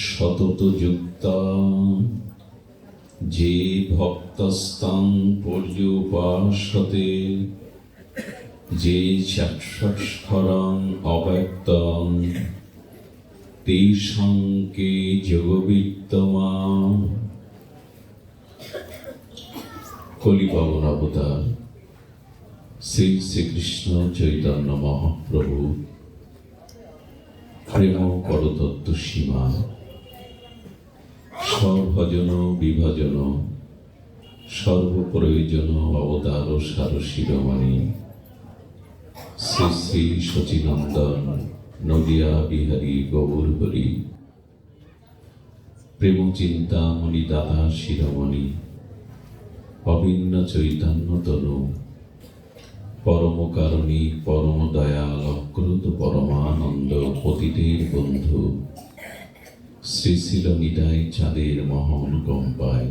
সতত যুক্তা যে ভক্তস্তাং পর্যুপাসতে যে চক্ষুষ্করং অব্যক্তং তেষাং কে যোগবিত্তমা। কলিপাবন অবতার শ্রী শ্রীকৃষ্ণ চৈতন্য মহাপ্রভু প্রেম পরতত্ত্ব সীমা স্বভজন বিভাজন সর্বপ্রয়োজন অবতার সার শিরোমণি শ্রী শ্রী শচীনন্দন নদিয়া বিহারী গৌর হরি প্রেম চিন্তামণি দাদা শিরোমণি অভিন্ন চৈতন্য তনু পরম কারণী পরম দয়াল অক্রুত পরমানন্দ পতিতের বন্ধু শ্রী শ্রী নিতাই চাঁদের মহানুকম্পায়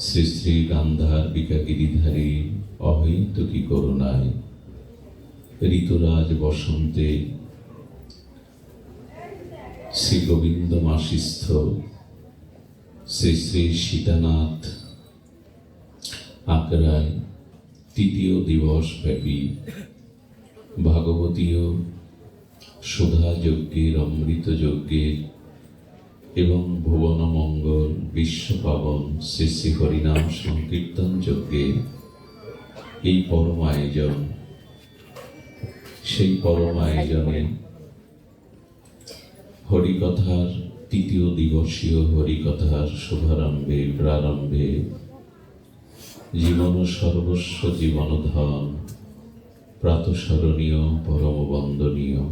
শ্রী শ্রী গান্ধার বিকা গিরিধারী অহৈতুকী করুণায় ঋতুরাজ বসন্তে শ্রী গোবিন্দ মাসিস্থ শ্রী শ্রী সীতানাথ আগ্রায় তৃতীয় দিবস ব্যাপী ভাগবতীয় সুধা যজ্ঞের অমৃত যজ্ঞের এবং ভুবন মঙ্গল বিশ্ব পাবন শ্রী শ্রী হরিনাম সংকীর্তন যজ্ঞের এই পরম আয়োজন, সেই পরম আয়োজনে হরিকথার তৃতীয় দিবসীয় হরিকথার শুভারম্ভে প্রারম্ভে জীবন সর্বস্ব জীবন ধন প্রাতঃস্মরণীয় পরম বন্দনীয়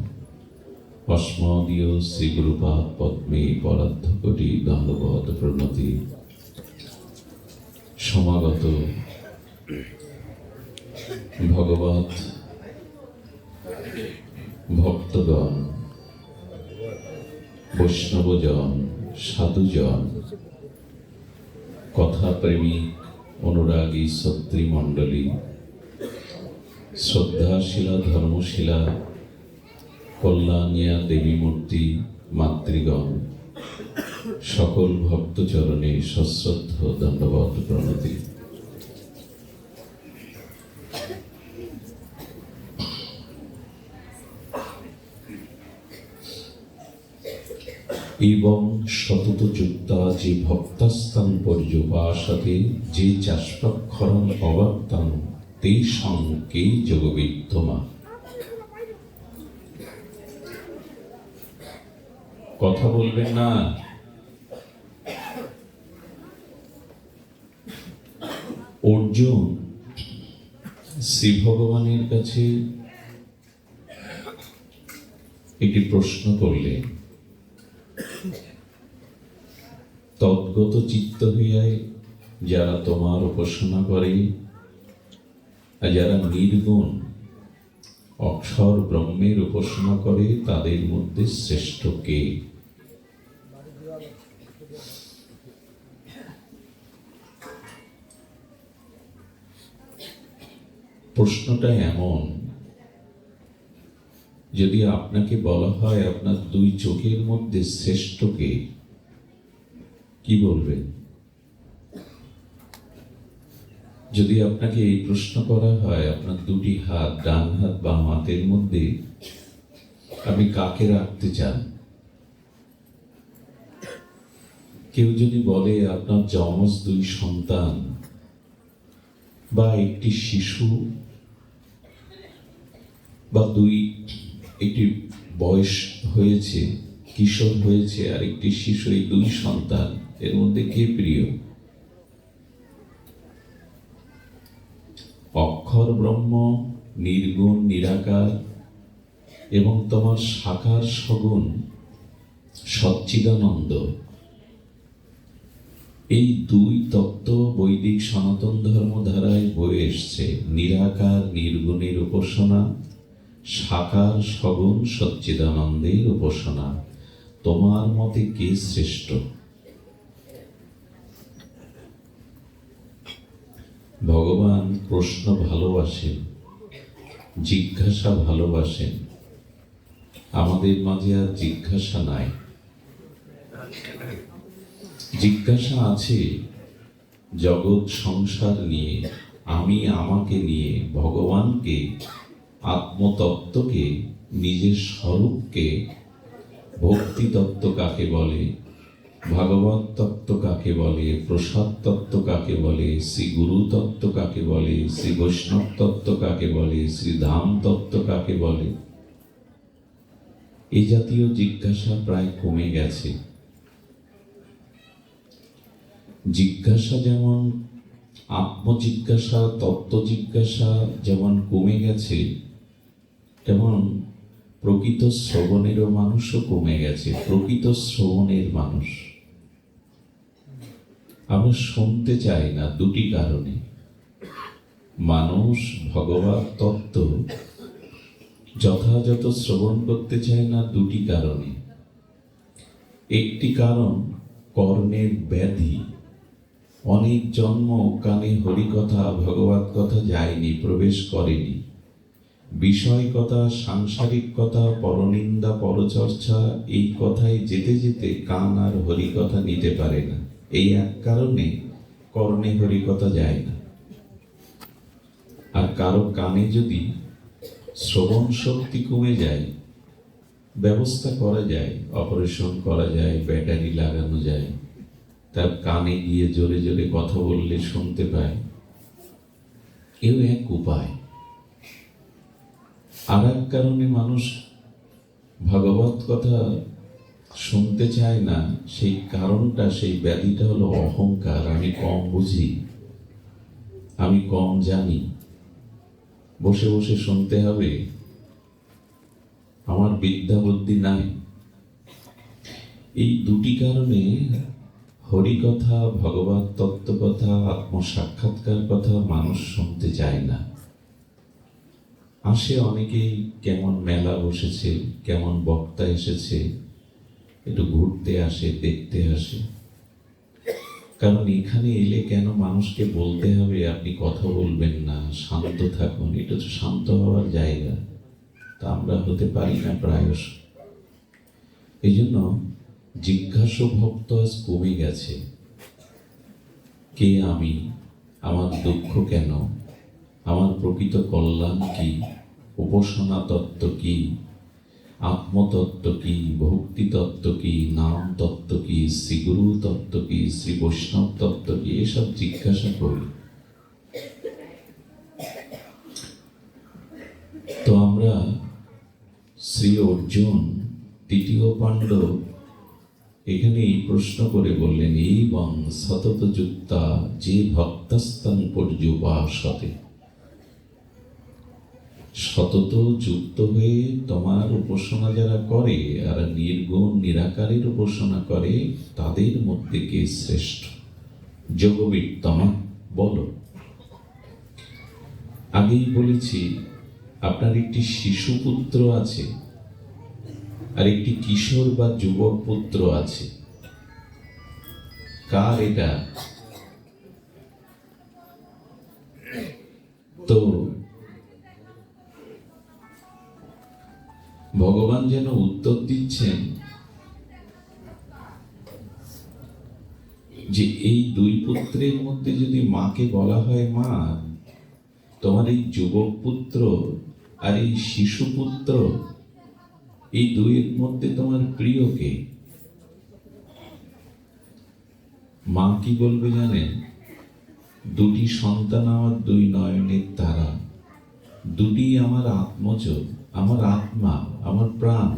অস্মদীয় শ্রীগুরুপাদ পদ্মে পরার্ধ কোটি দণ্ডবত প্রণতি সমাগত ভগবত ভক্তগণ, বৈষ্ণবজন, সাধুজন, কথাপ্রেমিক অনুরাগী সত্রীমণ্ডলী, শ্রদ্ধাশীলা ধর্মশীলা কল্যাণিয়া দেবী মূর্তি মাতৃগণ, সকল ভক্তচরণে সশ্রদ্ধ দণ্ডবত প্রণতি। এবং সতত যুক্তা যে ভক্তাস্তাং পর্যুপাসতে যে চাষ্পাক্ষরং অব্যক্তং তেষাং কে যোগবিত্তমা। কথা বলবেন না, অর্জুন শ্রী ভগবানের কাছে একটি প্রশ্ন করলেন, তদ্গত চিত্ত হইয়ায় যারা তোমার উপাসনা করে আর যারা নির্গুণ অক্ষর ব্রহ্মের উপাসনা করে তাদের মধ্যে শ্রেষ্ঠ কে? প্রশ্নটা এমন, যদি আপনাকে বলা হয় আপনার দুই চোখের মধ্যে শ্রেষ্ঠ কে, কি বলবেন? যদি আপনাকে এই প্রশ্ন করা হয় আপনার দুটি হাত, ডান হাত বাম হাতের মধ্যে আপনি কাকে রাখতে চান? কেউ যদি বলে আপনার যমজ দুই সন্তান বা একটি শিশু বা একটি বয়স হয়েছে, কিশোর হয়েছে আর একটি শিশু, এই দুই সন্তান, এর মধ্যে কে প্রিয়? অক্ষর ব্রহ্ম নির্গুণ নিরাকার এবং তোমার সাকার সগুণ সচ্চিদানন্দ, এই দুই তত্ত্ব বৈদিক সনাতন ধর্ম ধারায় বয়ে এসছে। নিরাকার নির্গুণের উপাসনা, সাকার সগুণ সচ্চিদানন্দের উপাসনা। তোমার মতে কে শ্রেষ্ঠ? ভগবান প্রশ্ন ভালোবাসেন, জিজ্ঞাসা ভালোবাসেন। আমাদের মাঝে আর জিজ্ঞাসা নাই, জিজ্ঞাসা আছে জগৎ সংসার নিয়ে, আমি আমাকে নিয়ে, ভগবানকে, আত্মতত্ত্বকে, নিজের স্বরূপকে, ভক্তি তত্ত্ব কাকে বলে, ভাগবত তত্ত্ব কাকে বলে, প্রসাদ তত্ত্ব কাকে বলে, শ্রী গুরু তত্ত্ব কাকে বলে, শ্রী বৈষ্ণব তত্ত্ব কাকে বলে, শ্রী ধাম তত্ত্ব কাকে বলে, এই জাতীয় জিজ্ঞাসা প্রায় কমে গেছে। জিজ্ঞাসা যেমন আত্মজিজ্ঞাসা, তত্ত্ব জিজ্ঞাসা যেমন কমে গেছে, তেমন প্রকৃত শ্রবণেরও মানুষও কমে গেছে। প্রকৃত শ্রবণের মানুষ আমরা শুনতে চাই না দুটি কারণে। মানুষ ভগবত তত্ত্ব যথাযথ শ্রবণ করতে চায় না দুটি কারণে। একটি কারণ কর্ণের ব্যাধি, অনেক জন্ম কানে হরিকথা ভগবত কথা যায়নি, প্রবেশ করেনি। বিষয় কথা, সাংসারিক কথা, পরনিন্দা, পরচর্চা, এই কথায় যেতে যেতে কান আর হরিকথা নিতে পারে না। এই এক কারণে কর্ণে হরিকথা যায় না। আর কারো কানে যদি শ্রবণ শক্তি কমে যায়, ব্যবস্থা করা যায়, অপারেশন করা যায়, ব্যাটারি লাগানো যায়, তার কানে গিয়ে জোরে জোরে কথা বললে শুনতে পায়, এও এক উপায়। আর এক কারণে মানুষ ভগবত কথা শুনতে চায় না, সেই কারণটা, সেই ব্যাধিটা হলো অহংকার। আমি কম বুঝি, আমি কম জানি, বসে বসে শুনতে হবে, আমার বিদ্যা বুদ্ধি নাই। এই দুটি কারণে হরিকথা, ভগবত তত্ত্বকথা, আত্মসাক্ষাৎকার কথা মানুষ শুনতে চায় না। আসে অনেকেই, কেমন মেলা বসেছে, কেমন বক্তা এসেছে, একটু ঘুরতে আসে, দেখতে আসে। কারণ এখানে এলে কেন মানুষকে বলতে হবে আপনি কথা বলবেন না, শান্ত থাকুন? এটা তো শান্ত হওয়ার জায়গা, তা আমরা হতে পারি না প্রায়শ। এই জন্য জিজ্ঞাসু ভক্ত আজ কমে গেছে। কে আমি? আমার দুঃখ কেন? আমার প্রকৃত কল্যাণ কি? উপাসনা তত্ত্ব কি? আত্মতত্ত্ব কি? ভক্তি তত্ত্ব কি? নাম তত্ত্ব কি? শ্রী গুরু তত্ত্ব কি? শ্রী বৈষ্ণব তত্ত্ব কি? এসব জিজ্ঞাসা করি। তো আমরা শ্রী অর্জুন তৃতীয় পাণ্ডব এখানেই প্রশ্ন করে বললেন, এই বং সতত যুক্তা যে ভক্তস্তং পর্যুপাসতে। সতত যুক্ত হয়ে তোমার উপাসনা যারা করে আর নির্গুণ নিরাকারের উপাসনা করে, তাদের মধ্যে কে শ্রেষ্ঠ? যোগবিত্তমা বলো। আগেই বলেছি, আপনার একটি শিশু পুত্র আছে আর একটি কিশোর বা যুবক পুত্র আছে। কার এটা? তো ভগবান যেন উত্তর দিচ্ছেন যে এই দুই পুত্রের মধ্যে যদি মাকে বলা হয়, মা তোমার এই যুবক পুত্র আর এই শিশু পুত্র, এই দুইয়ের মধ্যে তোমার প্রিয় কে? মা কি বলবে জানেন? দুটি সন্তান আমার দুই নয়নের তারা, দুটি আমার আত্মজ, আমার আত্মা, আমার প্রাণ।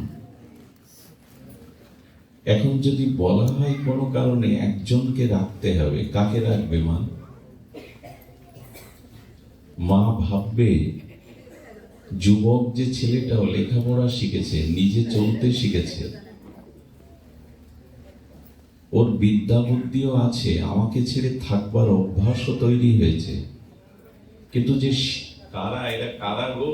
এখন যদি বলা হয় কোনো কারণে একজনকে রাখতে হবে, কাকে রাখবে মা? মা ভাববে যুবক যে ছেলেটাও লেখাপড়া শিখেছে, নিজে চলতে শিখেছে, ওর বিদ্যা বুদ্ধিও আছে, আমাকে ছেড়ে থাকবার অভ্যাসও তৈরি হয়েছে, কিন্তু যে কারা, এরা কারা গো?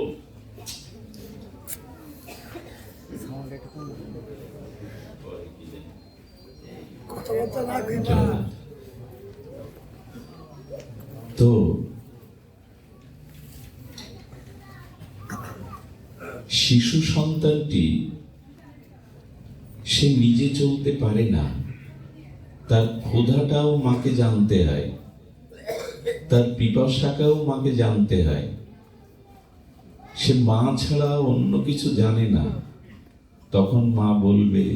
তো শিশু সন্তানটি সে নিজে চলতে পারে না, তার ক্ষুধাটাও মাকে জানতে হয়, তার পিপাসাটাও মাকে জানতে হয়। সে মা ছাড়া অন্য কিছু জানে না। তখন মা বলবে,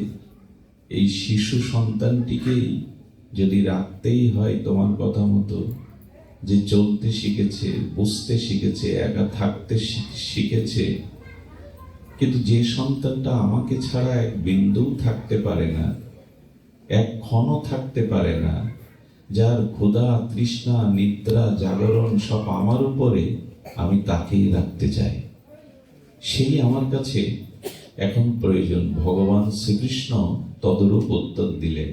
এই শিশু সন্তানটিকেই যদি রাখতেই হয় তোমার কথা মতো, যে চলতে শিখেছে, বুঝতে শিখেছে, একা থাকতে শিখেছে, কিন্তু যে সন্তানটা আমাকে ছাড়া এক বিন্দু থাকতে পারে না, এক ক্ষণও থাকতে পারে না, যার ক্ষুধা, তৃষ্ণা, নিদ্রা, জাগরণ সব আমার উপরে, আমি তাকেই রাখতে চাই। সেই আমার কাছে এখন প্রয়োজন। ভগবান শ্রীকৃষ্ণ তদরূপ উত্তর দিলেন,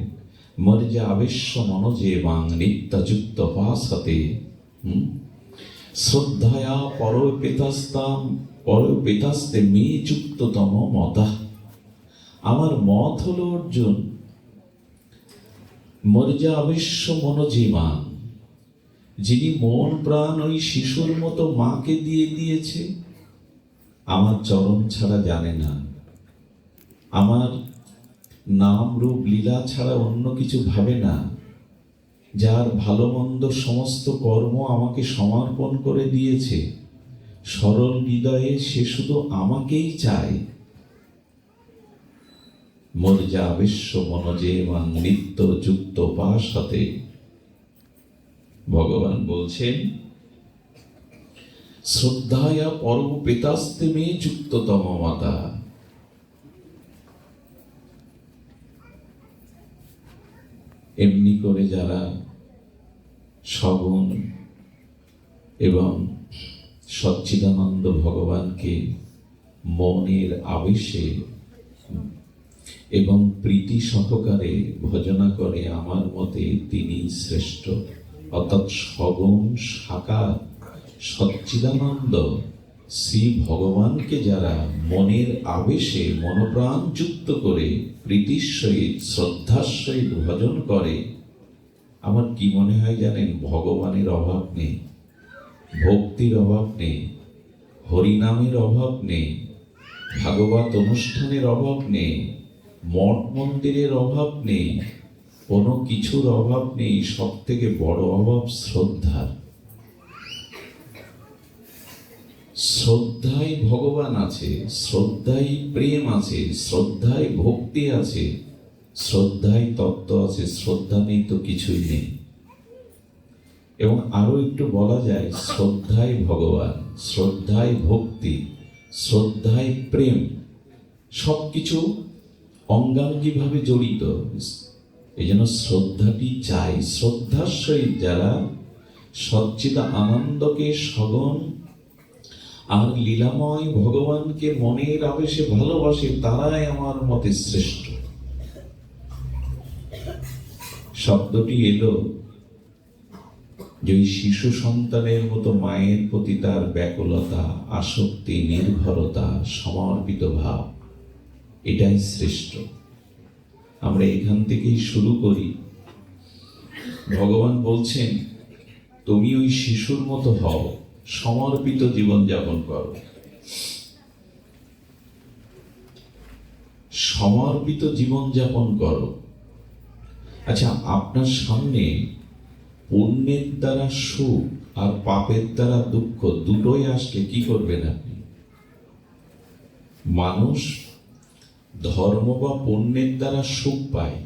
মর্যা আবেশ্য মনোজে বাং নিত্যাযুক্ত পাশাতে শ্রদ্ধায়া পরপেতাস্তে মে যুক্ততম মতা। আমার মত হলো অর্জুন, মর্যা আবেশ্য মনোজীবান, যিনি মন প্রাণ ওই শিশুর মতো মাকে দিয়ে দিয়েছে, আমার চরণ ছাড়া জানে না, আমার নাম রূপ লীলা ছাড়া অন্য কিছু ভাবে না, যার ভালো মন্দ সমস্ত কর্ম আমাকে সমর্পণ করে দিয়েছে, সরল হৃদয়ে সে শুধু আমাকেই চায়। মর্যা আবেশ্য মনোজেবাং নিত্য যুক্ত পাশাতে। ভগবান বলছেন, শ্রদ্ধায়া পরপেতাস্তে মে যুক্ততম মাতা। এমনি করে যারা সগুণ এবং সচ্চিদানন্দ ভগবানকে মনের আবেশে এবং প্রীতি সহকারে ভজনা করে, আমার মতে তিনি শ্রেষ্ঠ। অর্থাৎ সগুণ সাকার সচ্চিদানন্দ শ্রী ভগবানকে যারা মনের আবেশে মনোপ্রাণ যুক্ত করে প্রীতির সহিত শ্রদ্ধার সহিত ভজন করে, আমার কি মনে হয় জানেন, ভগবানের অভাব নেই, ভক্তির অভাব নেই, হরিনামের অভাব নেই, ভাগবত অনুষ্ঠানের অভাব নেই, মঠ মন্দিরের অভাব নেই, কোনো কিছুর অভাব নেই। সব থেকে বড় অভাব শ্রদ্ধার। শ্রদ্ধায় ভগবান আছে, শ্রদ্ধায় প্রেম আছে, শ্রদ্ধায় ভক্তি আছে, শ্রদ্ধায় তত্ত্ব আছে। শ্রদ্ধা নেই তো কিছুই নেই। এবং আরো একটু বলা যায়, শ্রদ্ধায় ভগবান, শ্রদ্ধায় ভক্তি, শ্রদ্ধায় প্রেম, সবকিছু অঙ্গাঙ্গিভাবে জড়িত। এই জন্য শ্রদ্ধাটি চাই। শ্রদ্ধার সহিত যারা সচ্চিদ আনন্দকে সগুণ আর লীলাময় ভগবানকে মনের আবেশে ভালোবাসে, তারাই আমার মতে শ্রেষ্ঠ। শব্দটি এলো যে ওই শিশু সন্তানের মতো মায়ের প্রতি তার ব্যাকুলতা, আসক্তি, নির্ভরতা, সমর্পিত ভাব, এটাই শ্রেষ্ঠ। আমরা এখান থেকেই শুরু করি। ভগবান বলছেন, তুমি ওই শিশুর মতো হও, সমর্পিত জীবন যাপন করো। সমর্পিত জীবন যাপন করো। আচ্ছা, আপনার সামনে পুণ্যের দ্বারা সুখ আর পাপের দ্বারা দুঃখ দুটোই আসলে কি করবেন আপনি? মানুষ ধর্ম বা পুণ্যের দ্বারা সুখ পায়,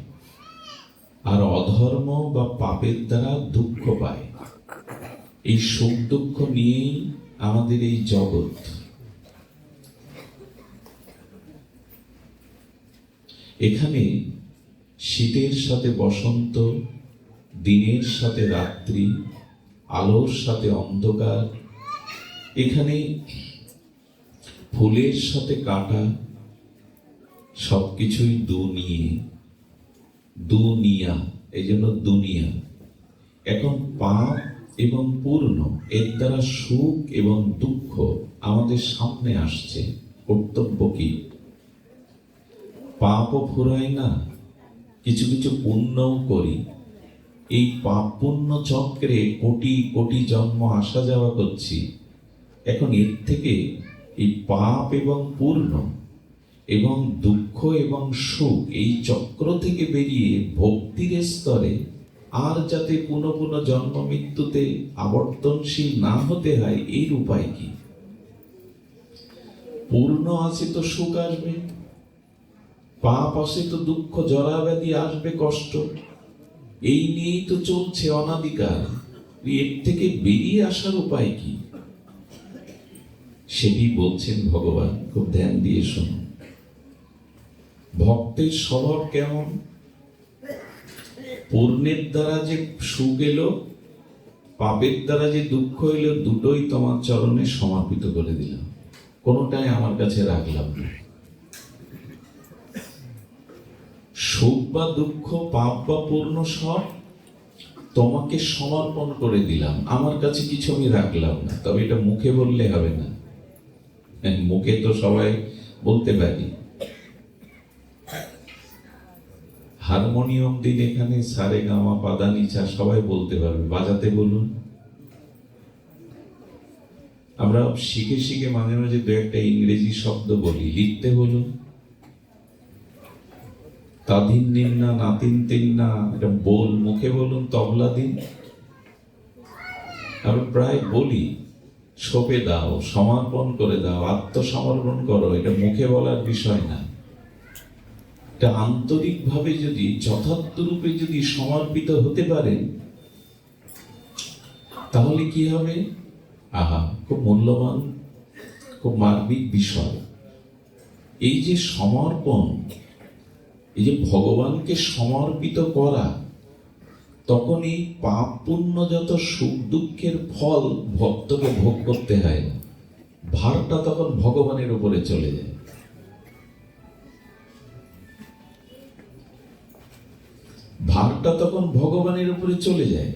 আর অধর্ম বা পাপের দ্বারা দুঃখ পায়। এই সুখ দুঃখ নিয়েই আমাদের এই জগৎ। এখানে শীতের সাথে বসন্ত, দিনের সাথে রাত্রি, আলোর সাথে অন্ধকার, এখানে ফুলের সাথে কাঁটা, সবকিছুই দুনিয়া। এই জন্য দুনিয়া। এখন পাপ এবং পূর্ণ, এর দ্বারা সুখ এবং দুঃখ আমাদের সামনে আসছে। কর্তব্য কি? পাপও ফুরায় না, কিছু কিছু পুণ্যও করি। এই পাপ পুণ্য চক্রে কোটি কোটি জন্ম আসা যাওয়া করছি। এখন এর থেকে এই পাপ এবং পূর্ণ, এবং দুঃখ এবং সুখ এই চক্র থেকে বেরিয়ে ভক্তির স্তরে আর যাতে পুনঃ পুনঃ জন্ম মৃত্যুতে আবর্তনশীল না হতে হয়, এর উপায় কি? পূর্ণ আছে তো সুখ আসবে, পাপ আসে তো দুঃখ, জরা ব্যাধি আসবে, কষ্ট, এই নিয়েই তো চলছে অনাদিকাল। এর থেকে বেরিয়ে আসার উপায় কি? সেটি বলছেন ভগবান, খুব ধ্যান দিয়ে শুনুন। ভক্তের স্বভাব কেমন? পূর্ণের দ্বারা যে সুখ এলো, পাপের দ্বারা যে দুঃখ এলো, দুটোই তোমার চরণে সমর্পিত করে দিলাম, কোনোটাই আমার কাছে রাখলাম না। সুখ বা দুঃখ, পাপ বা পূর্ণ, সব তোমাকে সমর্পণ করে দিলাম, আমার কাছে কিছু আমি রাখলাম না। তবে এটা মুখে বললে হবে না, মুখে তো সবাই বলতে পারি। হারমোনিয়াম দিন এখানে সারে গামা পাদা নিচা সবাই বলতে পারবে, বাজাতে বলুন। আমরা শিখে শিখে মাঝে মাঝে দু একটা ইংরেজি শব্দ বলি, লিখতে বলুন। তাদিন নিন না, নাতিন তিন না, এটা বল, মুখে বলুন। তবলা দিন, আমরা প্রায় বলি সঁপে দাও, সমর্পণ করে দাও, আত্মসমর্পণ করো, এটা মুখে বলার বিষয় না। এটা আন্তরিক ভাবে যদি যথার্থ রূপে যদি সমর্পিত হতে পারেন, তাহলে কি হবে? আহা, খুব মূল্যবান, খুব মার্মিক বিষয়। এই যে সমর্পণ, এই যে ভগবানকে সমর্পিত করা, তখন এই পাপ পুণ্য যত সুখ দুঃখের ফল ভক্তকে ভোগ করতে হয় না, ভারটা তখন ভগবানের উপরে চলে যায়। ভারটা তখন ভগবানের উপরে চলে যায়।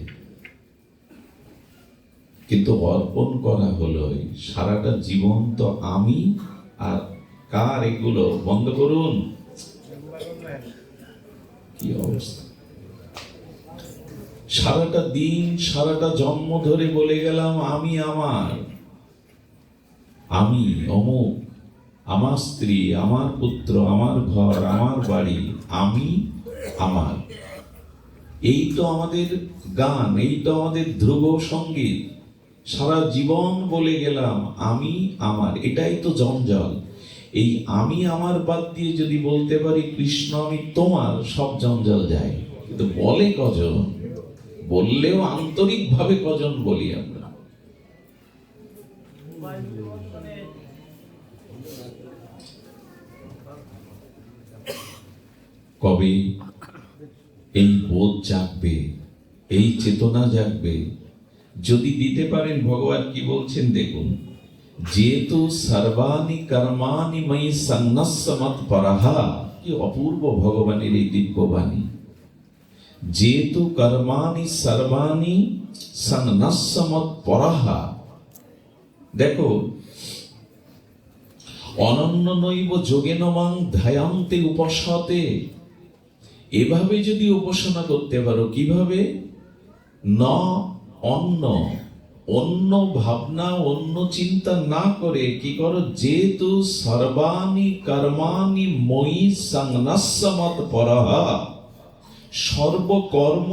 কিন্তু অর্পণ করা হলো সারাটা জীবন তো আমি আর কার, এগুলো বন্ধ করুন। কি অবস্থা! সারাটা দিন, সারাটা জন্ম ধরে বলে গেলাম আমি আমার, আমি অমুক, আমার স্ত্রী, আমার পুত্র, আমার ঘর, আমার বাড়ি, আমি আমার। এই তো আমাদের গান, এই তো আমাদের ধ্রুব সঙ্গীত। সারা জীবন বলে গেলাম আমি আমার, এটাই তো জঞ্জাল। এই আমি আমার বাদ দিয়ে যদি বলতে পারি কৃষ্ণ আমি তোমার, সব জঞ্জাল যায়। কিন্তু বলে কজন? বললেও আন্তরিক ভাবে কজন বলি আমরা? কবে এই বোধ জাগবে, এই চেতনা জাগবে? যদি দিতে পারেন, ভগবান কি বলছেন দেখুন, যেহেতু সর্বাণি কর্মাণি ময়ি সন্ন্যস্য মৎপরহা। কি অপূর্ব ভগবানের এই দিব্যবাণী! যেহেতু কর্মাণি সর্বাণি সন্ন্যস্য মৎপরহা। দেখো, অনন্য নৈব যোগেন মাং ধ্যায়ান্তে উপাসতে। এভাবে যদি উপাসনা করতে পারো, কিভাবে? না অন্য অন্য ভাবনা, অন্য চিন্তা না করে কি করো? যেহেতু সর্বাণি কর্মাণি ময়ি সন্ন্যস্য মৎপরহা। সর্বকর্ম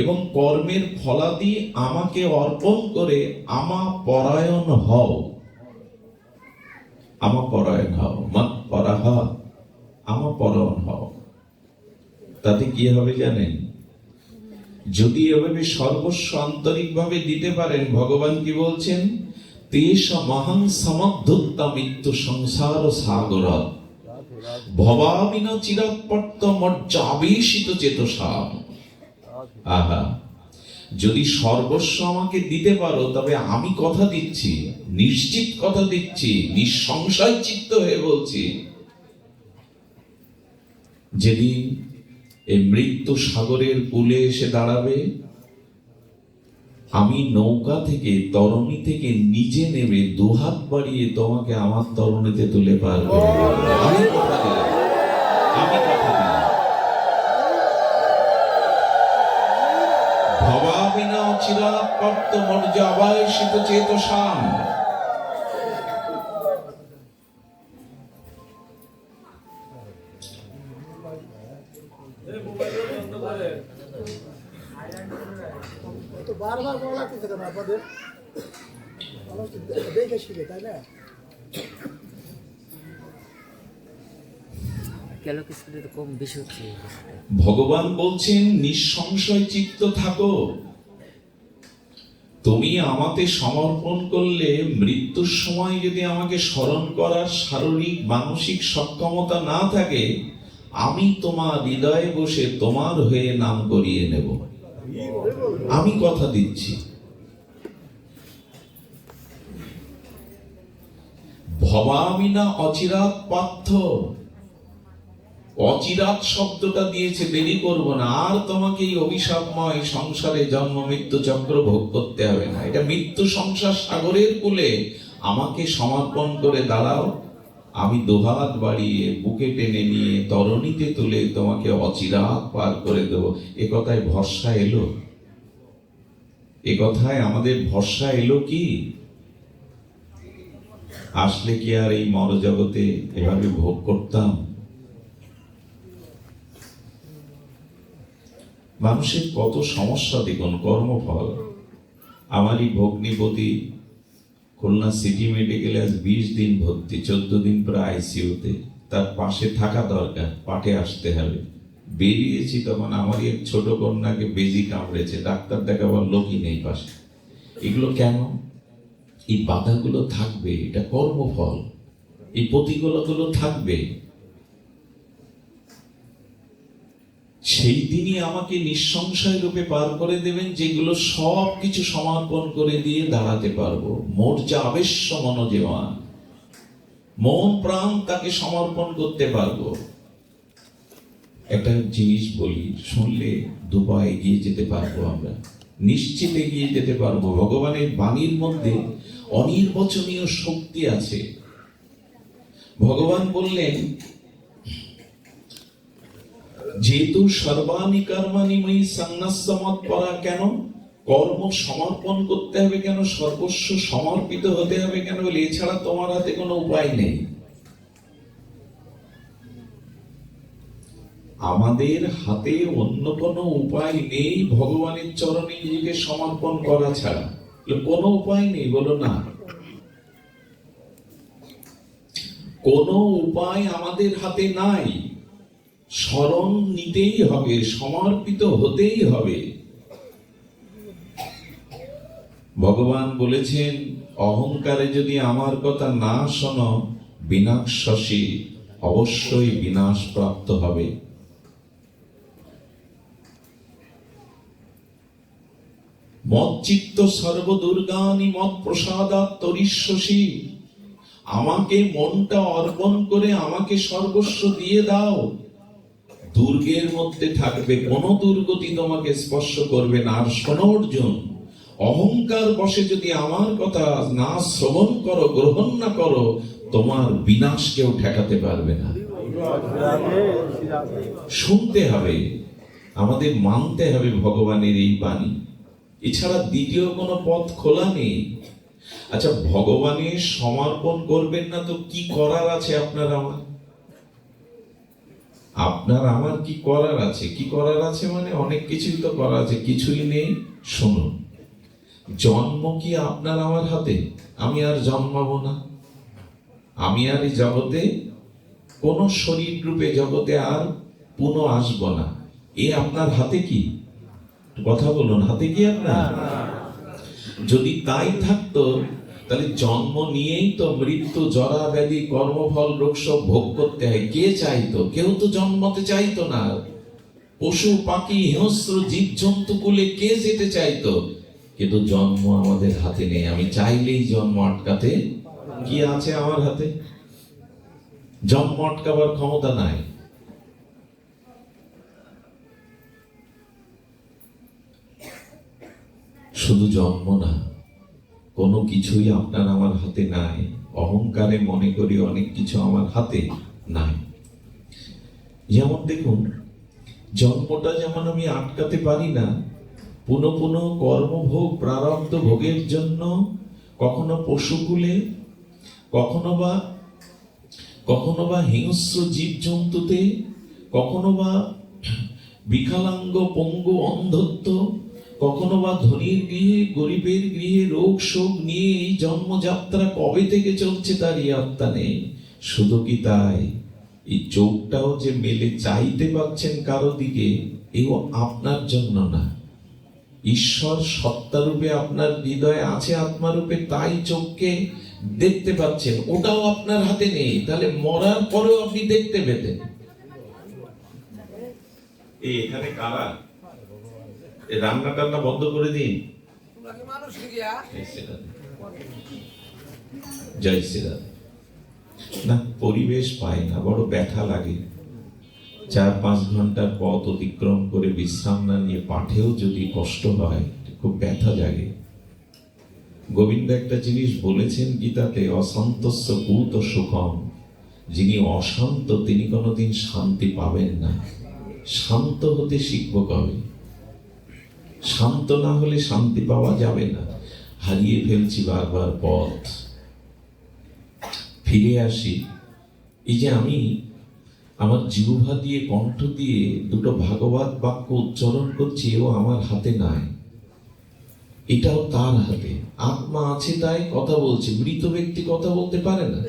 এবং কর্মের ফলাদি আমাকে অর্পণ করে আমা পরায়ণ হও। আমা পরায়ণ হও, মৎপরহা, আমা পরায়ণ হও। তাতে কি হবে জানেন? যদি এভাবে সর্বস্ব আন্তরিক ভাবে দিতে পারেন, ভগবান কি বলছেন? তেষ মহং সমদ্ধুত্তা মৃত্যু সংসার সাগর ভবামিন চিরাৎপট্ট মজ্জাবেশিত চেতসাম। আহা, যদি সর্বস্ব আমাকে দিতে পারো, তবে আমি কথা দিচ্ছি, নিশ্চিত কথা দিচ্ছি, নিঃসংশয় চিত্ত হয়ে বলছি, যেদিন এই মৃত্যু সাগরের কূলে এসে দাঁড়াবে, আমি নৌকা থেকে, তরণী থেকে নিজে নেমে দুহাত বাড়িয়ে তোমাকে আমার তরণীতে তুলে পার করে দেব। আমি কথা দিলাম, আমি কথা দিলাম। ভবাবিনা চিরাৎপট্ট মজ্জাবেশিত চেতসাম। তো বারবার বলা লাগতেছে কেন আপনাদের? মানুষ তো দেখে শিখে, তাই না? কম বেশি হচ্ছে। ভগবান বলছেন নিঃসংশয় চিত্ত থাকো। তুমি আমাকে সমর্পণ করলে মৃত্যুর সময় যদি আমাকে স্মরণ করার শারীরিক মানসিক সক্ষমতা না থাকে, আমি তোমার হৃদয়ে বসে তোমার হয়ে নাম করিয়ে নেব। আমি কথা দিচ্ছি। ভবামি না অচিরাৎ পার্থ। অচিরাৎ শব্দটা দিয়েছে, দেরি করব না, আর তোমাকে এই অভিশাপময় সংসারে জন্ম মৃত্যু চক্র ভোগ করতে হবে না। এটা মৃত্যু সংসার সাগরের কূলে আমাকে সমর্পণ করে দাঁড়াও, আমি দুহাত বাড়িয়ে বুকে টেনে নিয়ে তরণীতে তুলে তোমাকে অচিরাৎ পার করে দেব। এ কথায় ভরসা এলো? এ কথায় আমাদের ভরসা এলো কি? আসলে কি আর এই মরজগতে এভাবে ভোগ করতাম? মানুষের কত সমস্যা দেখুন, কর্মফল। আমারই ভগ্নিপতি খুলনা সিটি মেডিকেলে আজ 20 দিন ভর্তি, 14 দিন প্রায় আইসিইউতে। তার পাশে থাকা দরকার, পাঠে আসতে হবে। বেরিয়েছি তখন আমারই এক ছোট কন্যাকে বেজি কামড়েছে, ডাক্তার দেখাবার লোকই নেই পাশে। এগুলো কেন? এই বাধাগুলো থাকবে, এটা কর্মফল। এই প্রতিকূলতাগুলো থাকবে। সেই দিনই আমাকে নিঃসংশয় রূপে পার করে দেবেন, যেগুলো সব কিছু সমর্পণ করে দিয়ে দাঁড়াতে পারবো। মোর যা আবেশ্য মনোজীবা, মন প্রাণ তাকে সমর্পণ করতে পারবো। একটা জিনিস বলি, শুনলে দুপা এগিয়ে যেতে পারবো, আমরা নিশ্চিত এগিয়ে যেতে পারবো। ভগবানের বাণীর মধ্যে অনির্বচনীয় শক্তি আছে। ভগবান বললেন, যেহেতু সর্বাণি কর্মাণি ময়ি সন্ন্যস্য মৎপরা। কেন কর্ম সমর্পণ করতে হবে? কেন সর্বস্ব সমর্পিত হতে হবে? কেন বলে এছাড়া তোমার হাতে কোনো উপায় নেই। আমাদের হাতে অন্য কোনো উপায় নেই ভগবানের চরণে নিজেকে সমর্পণ করা ছাড়া। কোনো উপায় নেই, বলো না। কোনো উপায় আমাদের হাতে নাই। শরণ নিতেই হবে, সমর্পিত হতেই হবে। ভগবান বলেছেন, অহংকারে যদি আমার কথা না শোনো, বিনাশসী, অবশ্যই বিনাশ প্রাপ্ত হবে। মচ্চিত্ত সর্বদুর্গানি মত প্রসাদাৎ তরিষ্যসি। আমাকে মনটা অর্পণ করে আমাকে সর্বস্ব দিয়ে দাও, দুর্গের মধ্যে থাকবে, কোন দুর্গতি তোমাকে স্পর্শ করবে না। আর শোনো অর্জুন, অহংকার বশে যদি আমার কথা না শ্রবণ করো, গ্রহণ না করো, তোমার বিনাশ কেউ ঠেকাতে পারবে না। শুনতে হবে, আমাদের মানতে হবে ভগবানের এই বাণী। এছাড়া দ্বিতীয় কোনো পথ খোলা নেই। আচ্ছা, ভগবানের সমর্পণ করবেন না তো কি করার আছে আপনার আমার? আপনার আমার কি করার আছে? কি করার আছে মানে অনেক কিছুই তো করার আছে। কিছুই নেই। শুনুন, জন্ম কি আপনার আমার হাতে? আমি আর জন্মাবো না, আমি আর এই জগতে কোন শরীর রূপে জগতে আর পুনঃ আসবো না। এ আপনার হাতে কি? কথা বলুন, হাতে কি আপনার? যদি তাই থাকতো, তাহলে জন্ম নিয়েই তো মৃত্যু, জরা ব্যাধি, কর্মফল, রোগ সব ভোগ করতে হয়। কে চাইতো? কেউ তো জন্মতে চাইতো না। পশু পাখি হিংস্র জীব জন্তু কুলে কে যেতে চাইতো? কিন্তু জন্ম আমাদের হাতে নেই। আমি চাইলেই জন্ম আটকাতে কি আছে আমার হাতে? জন্ম আটকাবার ক্ষমতা নাই। শুধু জন্ম না, কোনো কিছুই আপনার আমার হাতে নাই। অহংকারে মনে করি অনেক কিছু আমার হাতে নাই। যেমন দেখুন, জন্মটা যেমন আমি আটকাতে পারি না, পুনঃ পুনঃ কর্মভোগ, প্রারব্ধ ভোগের জন্য কখনো পশুকুলে, কখনো বা হিংস্র জীব জন্তুতে, কখনো বা বিকলাঙ্গ, পঙ্গু, অন্ধত্ব, কখনো বা ধনীর গৃহে, গরিবের গৃহে রোগ শোক নিয়ে এই জন্মযাত্রা কবে থেকে চলছে তারই আত্মা নেই। শুধু কি তাই, এই চোখটাও যে মেলে চাইতে পাচ্ছেন কারো দিকে, এও আপনার জন্য না। ঈশ্বর সত্তারূপে আপনার হৃদয়ে আছে আত্মারূপে, তাই চোখকে দেখতে পাচ্ছেন, ওটাও আপনার হাতে নেই। তাহলে মরার পরেও আপনি দেখতে পেতেন। এই এখানে কারা রান্না টান্না বন্ধ করে দিন। জয় শ্রীরাম। না, পরিবেশ পায় না, বড় ব্যথা লাগে। 4-5 ঘন্টার পথ অতিক্রম করে বিশ্রাম না নিয়ে পাঠেও যদি কষ্ট হয়, খুব ব্যথা জাগে। গোবিন্দ একটা জিনিস বলেছেন গীতাতে, অশান্তস্য কুত সুখম। যিনি অশান্ত তিনি কোনোদিন শান্তি পাবেন না। শান্ত হতে শিখব কবে? শান্ত না হলে শান্তি পাওয়া যাবে না। হারিয়ে ফেলছি বারবার পথ। ফিরে আসি, এই যে আমি আমার জিহ্বা দিয়ে, কণ্ঠ দিয়ে দুটো ভাগবত বাক্য উচ্চারণ করছি, এও আমার হাতে নাই, এটাও তার হাতে। আত্মা আছে তাই কথা বলছে, মৃত ব্যক্তি কথা বলতে পারে না।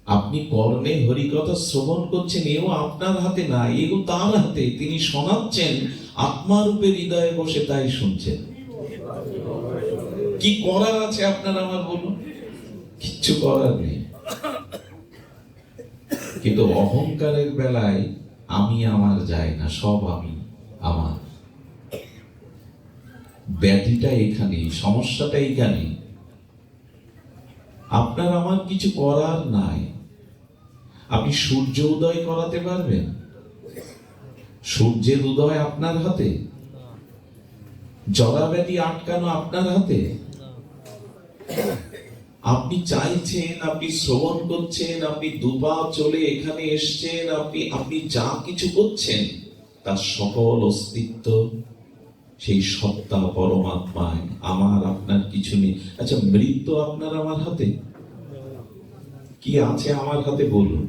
আপনি কর্ণে হরিকথা শ্রবণ করছেন, এও আপনার হাতে না, এও তার হাতে। তিনি শোনাচ্ছেন আত্মারূপে হৃদয়ে বসে, তাই শুনছেন। কি করার আছে আপনার আমার বলুন? কিচ্ছু করার নেই। কিন্তু অহংকারের বেলায় আমি আমার যায় না, সব আমি আমার। ব্যাধিটা এখানে, সমস্যাটা এখানে। আপনার আমার কিছু করার নাই। আপনি সূর্য উদয় করাতে পারবেন? সূর্যের উদয় আপনার হাতে? জরা ব্যাধি আটকানো আপনার হাতে? আপনি চাইছেন, আপনি শ্রবণ করছেন, আপনি দুপা চলে এখানে এসছেন, আপনি যা কিছু করছেন, তার সকল অস্তিত্ব সেই সত্তা পরমাত্মায়। আমার আপনার কিছু নেই। আচ্ছা, মৃত্যু আপনার আমার হাতে? কি আছে আমার হাতে বলুন?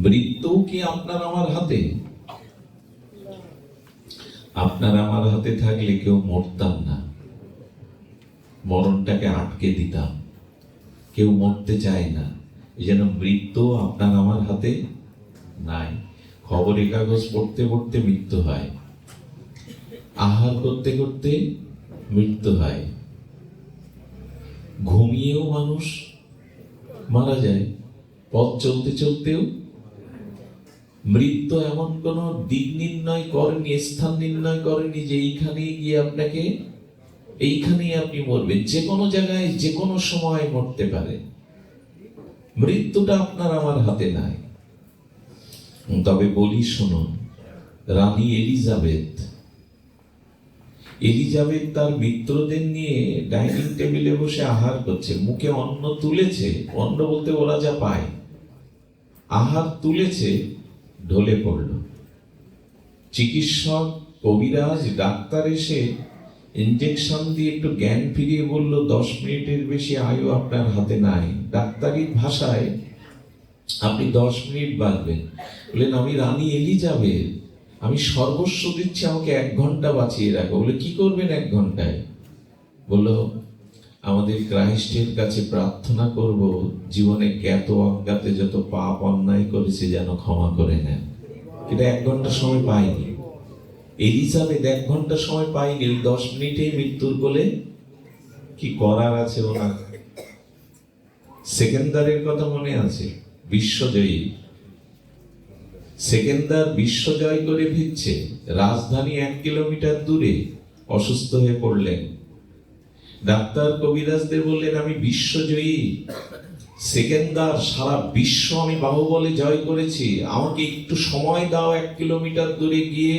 মৃত্যু কি আপনার আমার হাতে? আপনার আমার হাতে থাকলে কেউ মরতাম না, মরণটাকে আটকে দিতাম। কেউ মরতে চায় না, এই জন্য মৃত্যু আপনার আমার হাতে নাই। খবরের কাগজ পড়তে পড়তে মৃত্যু হয়, আহার করতে করতে মৃত্যু হয়, ঘুমিয়েও মানুষ মারা যায়, পথ চলতে চলতেও। মৃত্যু এমন কোন দিক নির্ণয় করেনি, স্থান নির্ণয় করেনি যে এইখানে গিয়ে আপনাকে, এইখানেই আপনি মরবেন। যে কোনো জায়গায় যে কোনো সময় মরতে পারে। মৃত্যুটা আপনার আমার হাতে নাই। তবে বলি শুনুন, রানী এলিজাবেথ তার মিত্রদের নিয়ে ডাইনিং টেবিলে বসে আহার করছে। মুখে অন্ন তুলেছে, অন্ন বলতে ওরা যা পায়, আহার তুলেছে, ঢলে পড়ল। চিকিৎসক, কবিরাজ, ডাক্তার এসে ইনজেকশন দিয়ে একটু জ্ঞান ফিরিয়ে বলল, 10 মিনিটের বেশি আয়ু আপনার হাতে নাই। ডাক্তারি ভাষায় আপনি 10 মিনিট বাঁচবেন। বললেন, আমি রানী এলিজাবেথ, আমি সর্বস্ব দিচ্ছি, আমাকে 1 ঘন্টা বাঁচিয়ে রাখো। বলে, কি করবেন 1 ঘন্টায়? বললো, আমাদের ক্রাইস্টের কাছে প্রার্থনা করব, জীবনে জ্ঞাত অজ্ঞাতে যত পাপ অন্যায় করেছে যেন ক্ষমা করে নেন। এটা 1 ঘন্টা সময় পাইনি। এলিজাবেথ 1 ঘন্টা সময় পাইনি, 10 মিনিটেই মৃত্যুর কোলে। কি করার আছে ওনার? সেকেন্দারের কথা মনে আছে? বিশ্বজয়ী সেকেন্দার বিশ্বজয় করে ফিরছে, রাজধানী 1 কিলোমিটার দূরে অসুস্থ হয়ে পড়লেন। ডাক্তার কবিরাজদের বললেন, আমি বিশ্বজয়ী সেকেন্দার, সারা বিশ্ব আমি বাহুবলে জয় করেছি, আমাকে একটু সময় দাও। 1 কিলোমিটার দূরে গিয়ে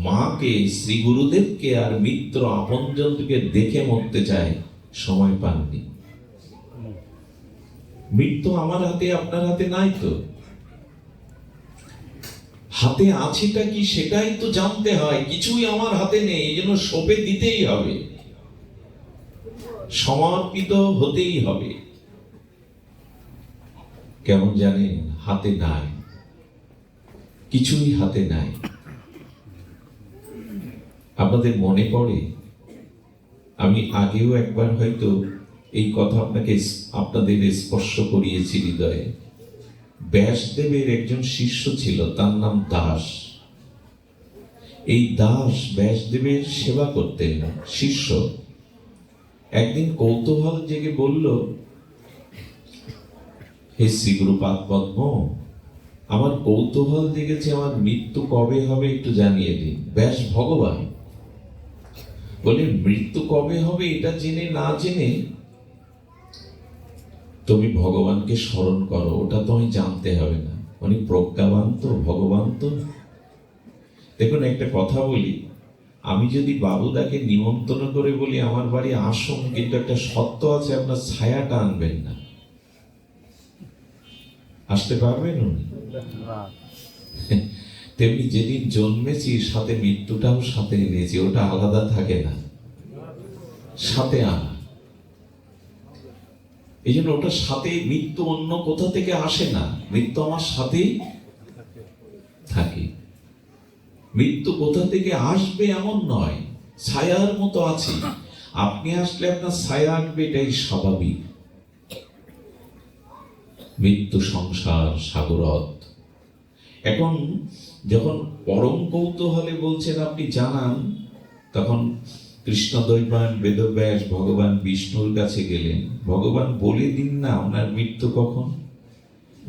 মাকে, শ্রী গুরুদেবকে আর মিত্র আপনজনকে দেখে মরতে চায়, সময় পাননি। মৃত্যু আমার হাতে, আপনার হাতে নাই তো। হাতে আছেটা কি সেটাই তো জানতে হয়। কিছুই আমার হাতে নেই, এই জন্য সঁপে দিতেই হবে, সমর্পিত হতেই হবে। কেমন জানেন, হাতে নাই। কিছুই হাতে নাই। আপনাদের মনে পড়ে, আমি আগেও একবার হয়তো এই কথা আপনাদের স্পর্শ করিয়েছি হৃদয়ে। ব্যাসদেবের একজন শিষ্য ছিল, তার নাম দাস। এই দাস ব্যাসদেবের সেবা করতেন। শিষ্য একদিন কৌতূহল জেগে বলল, হে শ্রীগুরুপাদ পদ্ম, আমার কৌতূহল জেগেছে, আমার মৃত্যু কবে হবে একটু জানিয়ে দিন। ব্যাস ভগবান বলে, মৃত্যু কবে হবে এটা জেনে না জেনে তুমি ভগবানকে স্মরণ করো, ওটা তুমি জানতে হবে না। উনি প্রজ্ঞাবান তো, ভগবান তো। দেখুন, একটা কথা বলি, আমি যদি বাবুদাকে নিমন্ত্রণ করে বলি আমার বাড়ি আসুন, কিন্তু একটা সত্য আছে, আপনার ছায়াটা আনবেন না, আসতে পারবেন উনি? তেমনি যেদিন জন্মেছি সাথে মৃত্যুটাও সাথে এনেছি, ওটা আলাদা থাকে না, সাথে আনা। এই জন্য ওটার সাথে, মৃত্যু অন্য কোথা থেকে আসে না, মৃত্যু আমার সাথেই থাকে। মৃত্যু কোথা থেকে আসবে এমন নয়, ছায়ার মতো আছে। আপনি আসলে আপনার ছায়া আসবে, এটাই স্বাভাবিক। মৃত্যু সংসার সাগরত। এখন যখন পরম কৌতূহলে বলছেন আপনি জানান, তখন কৃষ্ণদ্বৈপায়ন বেদব্যাস ভগবান বিষ্ণুর কাছে গেলেন। ভগবান বলে দিন না ওনার মৃত্যু কখন।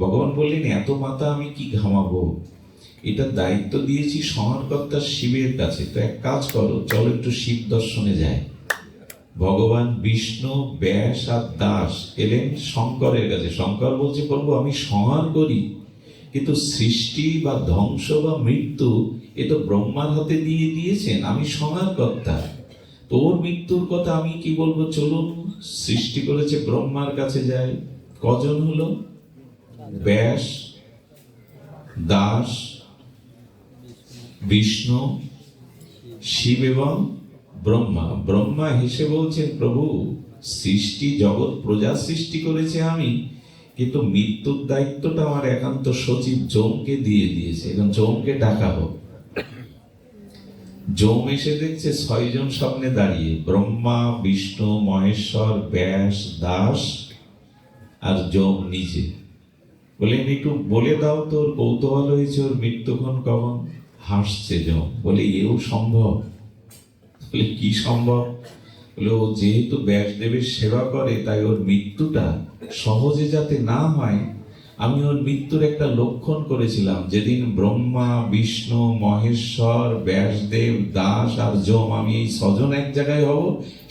ভগবান বললেন, এত মাথা আমি কি ঘামাবো, এটা দায়িত্ব দিয়েছি সংহারকর্তা শিবের কাছে, তো এক কাজ করো, চলো একটু শিব দর্শনে যায়। ভগবান বিষ্ণু, ব্যাস আর দাস এলেন শঙ্করের কাছে। শঙ্কর বলছে, প্রভু আমি সংহার করি, কিন্তু সৃষ্টি বা ধ্বংস বা মৃত্যু এ তো ব্রহ্মার হাতে দিয়ে দিয়েছেন, আমি সংহারকর্তা, তোর মৃত্যুর কথা আমি কি বলবো, চলুন সৃষ্টি করেছে ব্রহ্মার কাছে যাই। কজন হলো? ব্যাস, দাস, বিষ্ণু, শিব এবং ব্রহ্মা। ব্রহ্মা হেসে বলছেন, প্রভু সৃষ্টি জগৎ প্রজা সৃষ্টি করেছে আমি, কিন্তু মৃত্যুর দায়িত্বটা আমার একান্ত সচিব যমকে দিয়ে দিয়েছে, এখন যমকে ডাকা হোক। যম এসে দেখছে 6 জন সামনে দাঁড়িয়ে, ব্রহ্মা, বিষ্ণু, মহেশ্বর, ব্যাস, দাস আর যম নিজে। বললেন, একটু বলে দাও, তোর কৌতূহল হয়েছে ওর মৃত্যুক্ষণ কখন। হাসছে যম, বলে এও সম্ভব? বলে কি সম্ভব? বলে, ও যেহেতু ব্যাসদেবের সেবা করে, তাই ওর মৃত্যুটা সহজে যাতে না হয়, আমি ওর মৃত্যুর একটা লক্ষণ করেছিলাম। যেদিন ব্রহ্মা, বিষ্ণু, মহেশ্বর, ব্যাসদেব, দাস আর যম, আমি এই 6 জন এক জায়গায় হব,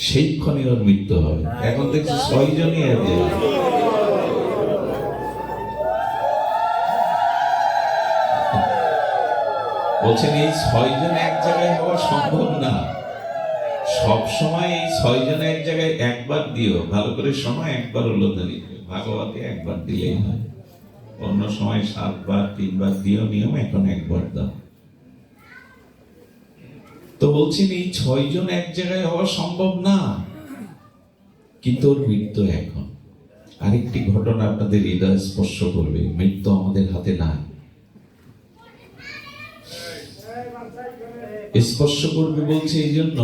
সেইক্ষণে ওর মৃত্যু হবে। এখন দেখছি 6 জনই এক জায়গায়। বলছেন, এই 6 জন এক জায়গায় হওয়া সম্ভব না। সব সময় এই 6 জন এক জায়গায় একবার দিও, ভালো করে সময় একবার উল্লেখনী, ভাগবতে একবার দিলেই হয়। অন্য সময় 7 বার 3 বার দিও নিয়ম, এখন একবার দাও। তো বলছেন এই 6 জন এক জায়গায় হওয়া সম্ভব না, কিন্তু ওর মৃত্যু এখন। আরেকটি ঘটনা আপনাদের হৃদয় স্পর্শ করবে, মৃত্যু আমাদের হাতে নাই, স্পর্শ করবে বলছে এই জন্য।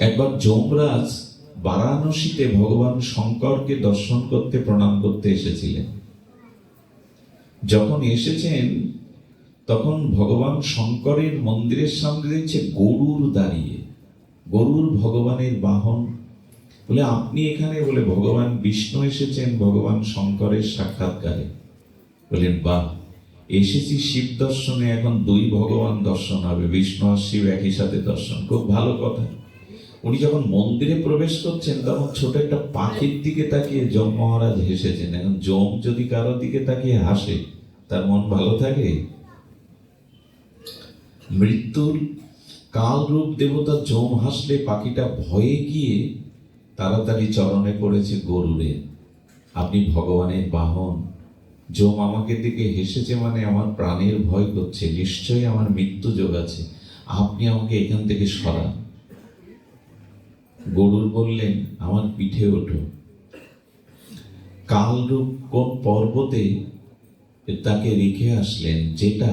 একবার যমরাজ বারাণসীতে ভগবান শঙ্করকে দর্শন করতে, প্রণাম করতে এসেছিলেন। যখন এসেছেন তখন ভগবান শঙ্করের মন্দিরের সামনে দেখছে গরুর দাঁড়িয়ে, গরুর ভগবানের বাহন। বলে, আপনি এখানে? বলে, ভগবান বিষ্ণু এসেছেন ভগবান শঙ্করের সাক্ষাৎকারে। বলেন, বাহ, এসেছি শিব দর্শনে, এখন 2 ভগবান দর্শন হবে, বিষ্ণু আর শিব একই সাথে দর্শন, খুব ভালো কথা। উনি যখন মন্দিরে প্রবেশ করছেন তখন ছোট একটা পাখির দিকে তাকিয়ে যম মহারাজ হেসেছেন। এখন যম যদি কারো দিকে তাকিয়ে হাসে, তার মন ভালো থাকে? মৃত্যুর কাল রূপ দেবতা যম হাসলে পাখিটা ভয়ে গিয়ে তাড়াতাড়ি চরণে পড়েছে গরুরে। আপনি ভগবানের বাহন। যম আমাকে দিকে হেসেছে মানে আমার প্রাণের ভয় করছে, নিশ্চয়ই আমার মৃত্যু যোগাচ্ছে, আপনি আমাকে এখান থেকে সরান। গরুর বললেন, আমার পিঠে ওঠো। কালরূপ কোন পর্বতে তাকে রেখে আসলেন, যেটা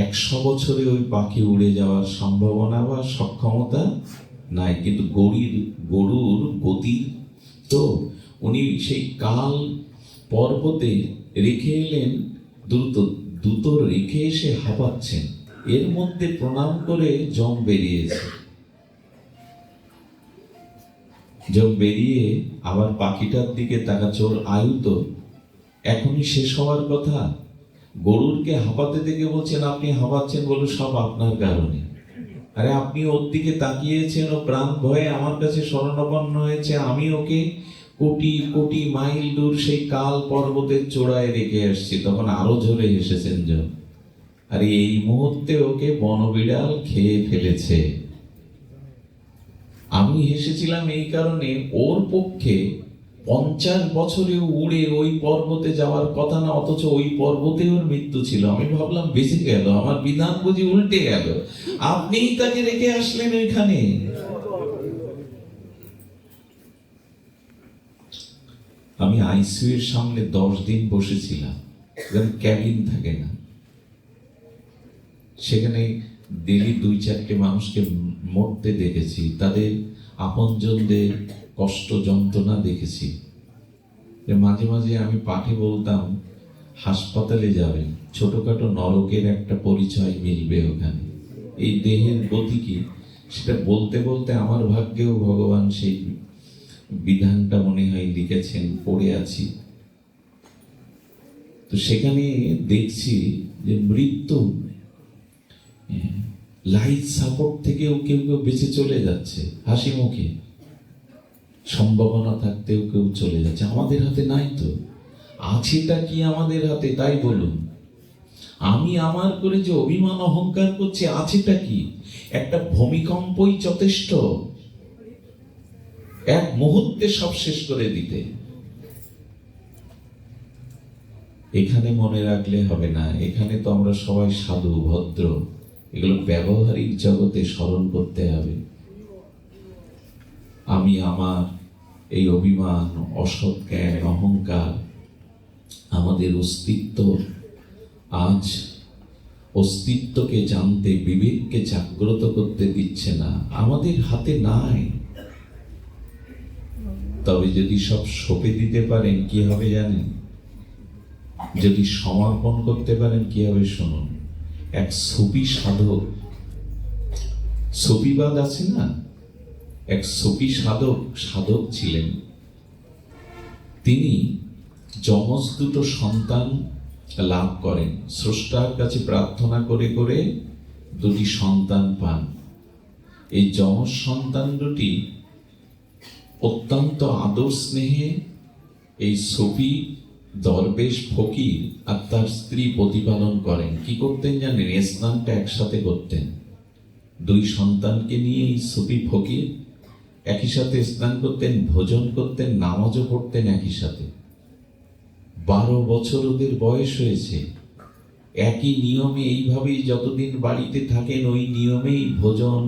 100 বছরে ওই পাখি উড়ে যাওয়ার সম্ভাবনা বা সক্ষমতা নাই, কিন্তু গরুর গতি তো উনি সেই কাল পর্বতে রেখে এলেন, দ্রুত দ্রুত রেখে এসে হাঁপাচ্ছেন। এর মধ্যে প্রণাম করে যম বেরিয়েছে। যম বেরিয়ে আবার পাখিটার দিকে তাকাচ্ছে, ওর আয়ু তো এখনই শেষ হওয়ার কথা। গরুরকে হাঁপাতে দেখে বলছেন, আপনি হাঁপাচ্ছেন বলে সব আপনার কারণে। আরে আপনি ওর দিকে তাকিয়েছেন, ও প্রাণ ভয়ে আমার কাছে শরণাপন্ন হয়েছে, আমি ওকে কোটি কোটি মাইল দূর সেই কাল পর্বতের চূড়ায় রেখে আসছি। তখন আরো জোরে হেসেছেন যম। আর এই মুহূর্তে ওকে বনবিড়াল খেয়ে ফেলেছে। আমি হেসেছিলাম এই কারণে, ওর পক্ষে 50 বছরে উড়ে ওই পর্বতে যাওয়ার কথা না, অথচ ওই পর্বতে ওর মৃত্যু ছিল। আমি ভাবলাম বেঁচে গেল, আমার বিধান বুঝি উল্টে গেল। আপনিই তাকে রেখে আসলেন ওইখানে। আমি আইসিইউ এর সামনে 10 দিন বসেছিলাম, ক্যাবিন থাকে না, সেখানে ডেলি 2-4টে মানুষকে মরতে দেখেছি, তাদের আপনজনদের কষ্ট যন্ত্রণা দেখেছি। মাঝে মাঝে আমি পাঠে বলতাম, হাসপাতালে যাবেন, ছোটখাটো নরকের একটা পরিচয় মিলবে ওখানে। এই দেহের গতি কি, সেটা বলতে বলতে আমার ভাগ্যেও ভগবান সেই বিধানটা মনে হয় লিখেছেন, পড়ে আছি। তো সেখানে দেখছি যে মৃত্যু লাইফ সাপোর্ট থেকেও কেউ কেউ বেঁচে চলে যাচ্ছে, হাসি মুখে, সম্ভাবনা থাকতেও কেউ চলে যাচ্ছে। আমাদের হাতে নাই তো, আছেটা কি আমাদের হাতে তাই বলুন। আমি আমার করে যে অভিমান অহংকার করছি, আছেটা কি? একটা ভূমিকম্পই যথেষ্ট এক মুহূর্তে সব শেষ করে দিতে। এখানে মনে রাখলে হবে না, এখানে তো আমরা সবাই সাধু ভদ্র, এগুলো ব্যবহারিক জগতে স্মরণ করতে হবে। আমি আমার এই অভিমান, অসৎ জ্ঞান, অহংকার আমাদের অস্তিত্ব, আজ অস্তিত্বকে জানতে, বিবেককে জাগ্রত করতে দিচ্ছে না, আমাদের হাতে নাই। তবে যদি সব সঁপে দিতে পারেন কি হবে জানেন? যদি সমর্পণ করতে পারেন কি হবে শুনুন। এক সুফি সাধক, সুফিবাদ আছে না, এক সুফি সাধক ছিলেন। তিনি যমজ দুটো সন্তান লাভ করেন, স্রষ্টার কাছে প্রার্থনা করে করে দুটি সন্তান পান। এই যমজ সন্তান দুটি অত্যন্ত আদর স্নেহে এই সুফি দরবেশ ফকির আর তার স্ত্রী প্রতিপালন করেন। কি করতেন জানেন? স্নানটা একসাথে করতেন। দুই সন্তানকে নিয়ে এই সুফি ফকির একই সাথে স্নান করতেন, ভোজন করতেন, নামাজও পড়তেন একই সাথে। 12 বছর ওদের বয়স হয়েছে। একই নিয়মে এইভাবেই যতদিন বাড়িতে থাকেন ওই নিয়মেই ভোজন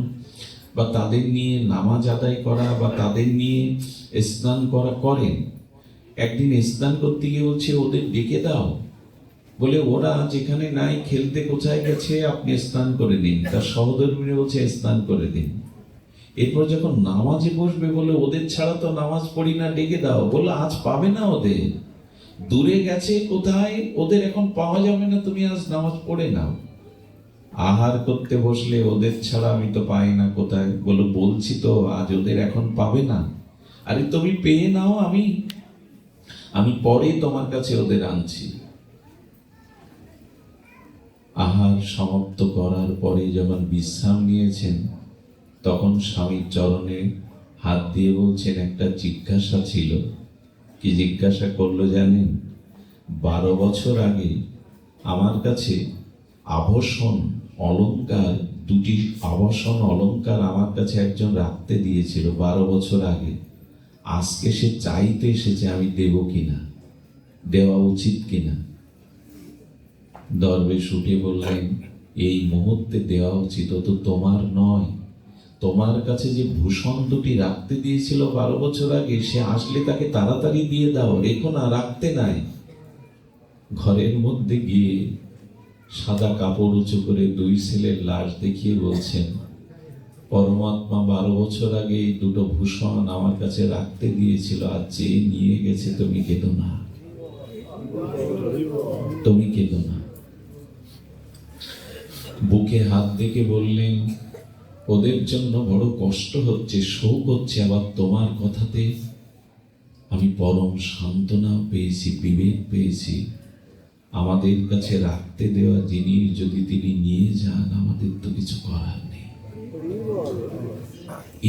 বা তাদের নিয়ে নামাজ আদায় করা বা তাদের নিয়ে স্নান করা করেন। একদিন স্নান করতে গিয়ে বলছে, ওদের ডেকে দাও। বলে ওরা যেখানে নাই, খেলতে কোথায় গেছে, আপনি স্নান করে দিন। তার সহধর্মীরা বলছে স্নান করে দিন। এরপর যখন নামাজে বসবে বলে, ওদের ছাড়া তো নামাজ পড়ি না, ডেকে দাও। বলে আজ পাবে না, ওদের দূরে গেছে কোথায়, ওদের এখন পাওয়া যাবে না, তুমি আজ নামাজ পড়ে নাও। আহার করতে বসলে, ওদের ছাড়া আমি তো পাই না, কোথায়? বলে বলছি তো আজ ওদের এখন পাবে না। আরে তুমি পেয়ে নাও, আমি পরে তোমার কাছে ওদের আনছি। আহার সমাপ্ত করার পরে যখন বিশ্রাম নিয়েছেন, তখন স্বামীর চরণে হাত দিয়ে বলছেন, একটা জিজ্ঞাসা ছিল। কি জিজ্ঞাসা করলো জানেন? 12 বছর আগে আমার কাছে আভূষণ অলংকার, দুটি আভূষণ অলংকার আমার কাছে একজন রাখতে দিয়েছিল 12 বছর আগে। আজকে সে চাইতে এসেছে, আমি দেব কিনা, দেওয়া উচিত কিনা। দরবেশ উঠে বললেন, এই মুহূর্তে দেওয়া উচিত, তো তোমার নয়। তোমার কাছে যে ভূষণ দুটি রাখতে দিয়েছিল 12 বছর আগে, সে আসলে তাকে তাড়াতাড়ি দিয়ে দাও, রেখো না, রাখতে নাই। ঘরের মধ্যে গিয়ে সাদা কাপড় উঁচু করে দুই ছেলের লাশ দেখিয়ে বলছেন, পরমাত্মা 12 বছর আগে এই দুটো ভূষণ আমার কাছে রাখতে দিয়েছিল, আর যে নিয়ে গেছে তুমি কেঁদো না, তুমি কেঁদো না। বুকে হাত দেখে বললেন, ওদের জন্য বড় কষ্ট হচ্ছে, শোক হচ্ছে, আবার তোমার কথাতে আমি পরম সান্ত্বনা পেয়েছি, বিবেক পেয়েছি। আমাদের কাছে রাখতে দেওয়া জিনিস যদি তিনি নিয়ে যান, আমাদের তো কিছু করার নেই।